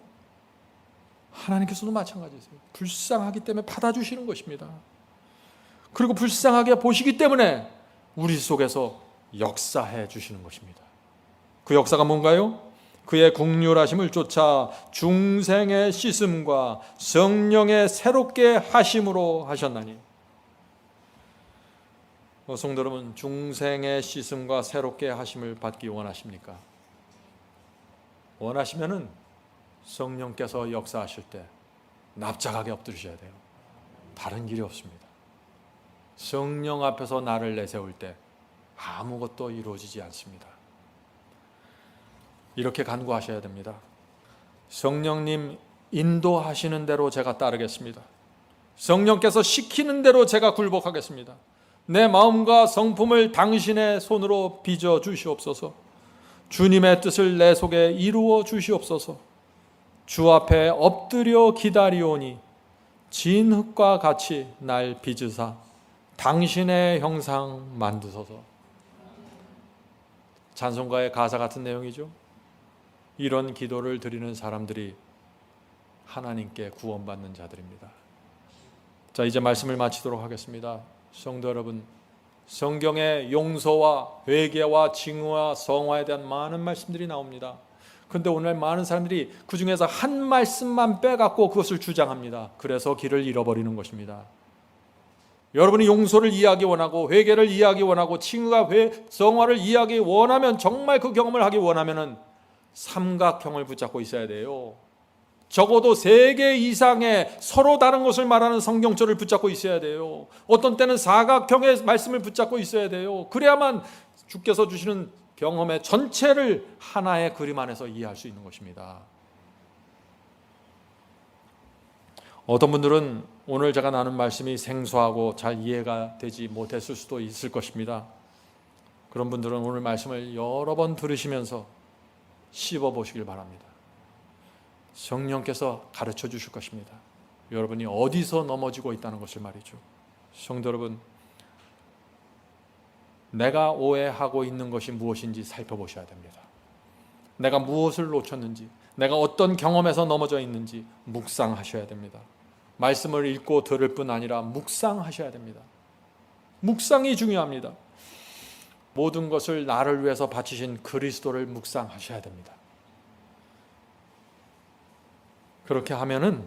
하나님께서도 마찬가지세요. 불쌍하기 때문에 받아주시는 것입니다. 그리고 불쌍하게 보시기 때문에 우리 속에서 역사해 주시는 것입니다. 그 역사가 뭔가요? 그의 긍휼하심을 쫓아 중생의 씻음과 성령의 새롭게 하심으로 하셨나니. 성도 여러분, 중생의 씻음과 새롭게 하심을 받기 원하십니까? 원하시면은 성령께서 역사하실 때 납작하게 엎드리셔야 돼요. 다른 길이 없습니다. 성령 앞에서 나를 내세울 때 아무것도 이루어지지 않습니다. 이렇게 간구하셔야 됩니다. 성령님 인도하시는 대로 제가 따르겠습니다. 성령께서 시키는 대로 제가 굴복하겠습니다. 내 마음과 성품을 당신의 손으로 빚어 주시옵소서. 주님의 뜻을 내 속에 이루어 주시옵소서. 주 앞에 엎드려 기다리오니 진흙과 같이 날 빚으사 당신의 형상 만드소서. 찬송가의 가사 같은 내용이죠. 이런 기도를 드리는 사람들이 하나님께 구원받는 자들입니다. 자, 이제 말씀을 마치도록 하겠습니다. 성도 여러분, 성경에 용서와 회개와 징후와 성화에 대한 많은 말씀들이 나옵니다. 그런데 오늘 많은 사람들이 그 중에서 한 말씀만 빼갖고 그것을 주장합니다. 그래서 길을 잃어버리는 것입니다. 여러분이 용서를 이해하기 원하고 회개를 이해하기 원하고 칭의와 성화를 이해하기 원하면, 정말 그 경험을 하기 원하면은 삼각형을 붙잡고 있어야 돼요. 적어도 3개 이상의 서로 다른 것을 말하는 성경절을 붙잡고 있어야 돼요. 어떤 때는 사각형의 말씀을 붙잡고 있어야 돼요. 그래야만 주께서 주시는 경험의 전체를 하나의 그림 안에서 이해할 수 있는 것입니다. 어떤 분들은 오늘 제가 나눈 말씀이 생소하고 잘 이해가 되지 못했을 수도 있을 것입니다. 그런 분들은 오늘 말씀을 여러 번 들으시면서 씹어보시길 바랍니다. 성령께서 가르쳐 주실 것입니다. 여러분이 어디서 넘어지고 있다는 것을 말이죠. 성도 여러분, 내가 오해하고 있는 것이 무엇인지 살펴보셔야 됩니다. 내가 무엇을 놓쳤는지, 내가 어떤 경험에서 넘어져 있는지 묵상하셔야 됩니다. 말씀을 읽고 들을 뿐 아니라 묵상하셔야 됩니다. 묵상이 중요합니다. 모든 것을 나를 위해서 바치신 그리스도를 묵상하셔야 됩니다. 그렇게 하면은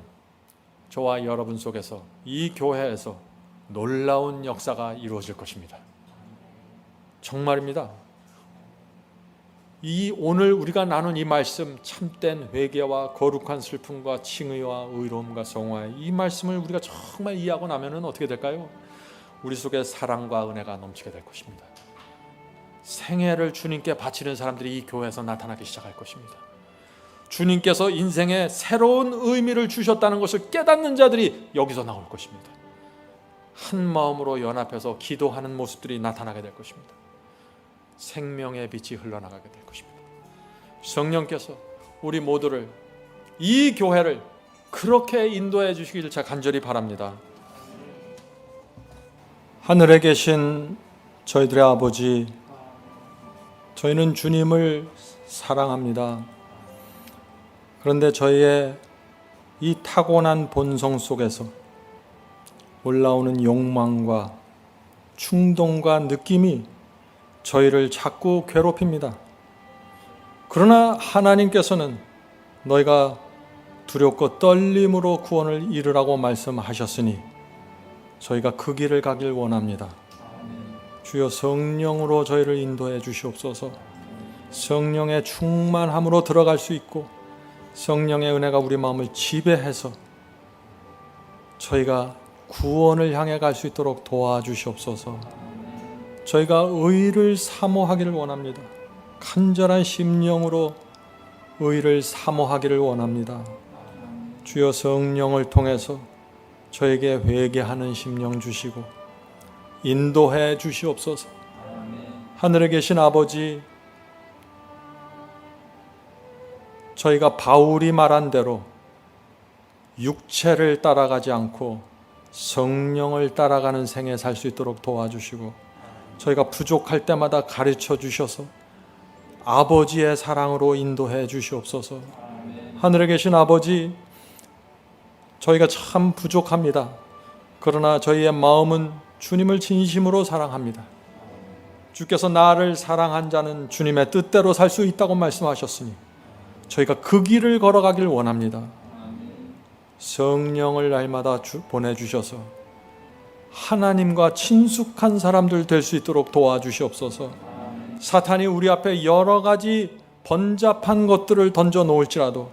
저와 여러분 속에서, 이 교회에서 놀라운 역사가 이루어질 것입니다. 정말입니다. 이 오늘 우리가 나눈 이 말씀, 참된 회개와 거룩한 슬픔과 칭의와 의로움과 성화의 이 말씀을 우리가 정말 이해하고 나면은 어떻게 될까요? 우리 속에 사랑과 은혜가 넘치게 될 것입니다. 생애를 주님께 바치는 사람들이 이 교회에서 나타나기 시작할 것입니다. 주님께서 인생에 새로운 의미를 주셨다는 것을 깨닫는 자들이 여기서 나올 것입니다. 한 마음으로 연합해서 기도하는 모습들이 나타나게 될 것입니다. 생명의 빛이 흘러나가게 될 것입니다. 성령께서 우리 모두를, 이 교회를 그렇게 인도해 주시기를 제가 간절히 바랍니다. 하늘에 계신 저희들의 아버지, 저희는 주님을 사랑합니다. 그런데 저희의 이 타고난 본성 속에서 올라오는 욕망과 충동과 느낌이 저희를 자꾸 괴롭힙니다. 그러나 하나님께서는 너희가 두렵고 떨림으로 구원을 이루라고 말씀하셨으니 저희가 그 길을 가길 원합니다. 주여, 성령으로 저희를 인도해 주시옵소서. 성령의 충만함으로 들어갈 수 있고 성령의 은혜가 우리 마음을 지배해서 저희가 구원을 향해 갈 수 있도록 도와주시옵소서. 저희가 의를 사모하기를 원합니다. 간절한 심령으로 의를 사모하기를 원합니다. 주여, 성령을 통해서 저에게 회개하는 심령 주시고 인도해 주시옵소서. 하늘에 계신 아버지, 저희가 바울이 말한 대로 육체를 따라가지 않고 성령을 따라가는 생애 살 수 있도록 도와주시고, 저희가 부족할 때마다 가르쳐 주셔서 아버지의 사랑으로 인도해 주시옵소서. 하늘에 계신 아버지, 저희가 참 부족합니다. 그러나 저희의 마음은 주님을 진심으로 사랑합니다. 주께서 나를 사랑한 자는 주님의 뜻대로 살 수 있다고 말씀하셨으니 저희가 그 길을 걸어가길 원합니다. 성령을 날마다 보내주셔서 하나님과 친숙한 사람들 될 수 있도록 도와주시옵소서. 사탄이 우리 앞에 여러 가지 번잡한 것들을 던져 놓을지라도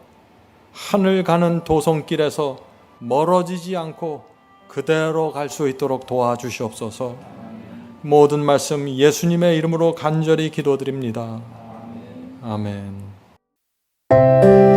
하늘 가는 도성길에서 멀어지지 않고 그대로 갈 수 있도록 도와주시옵소서. 모든 말씀 예수님의 이름으로 간절히 기도드립니다. 아멘. 주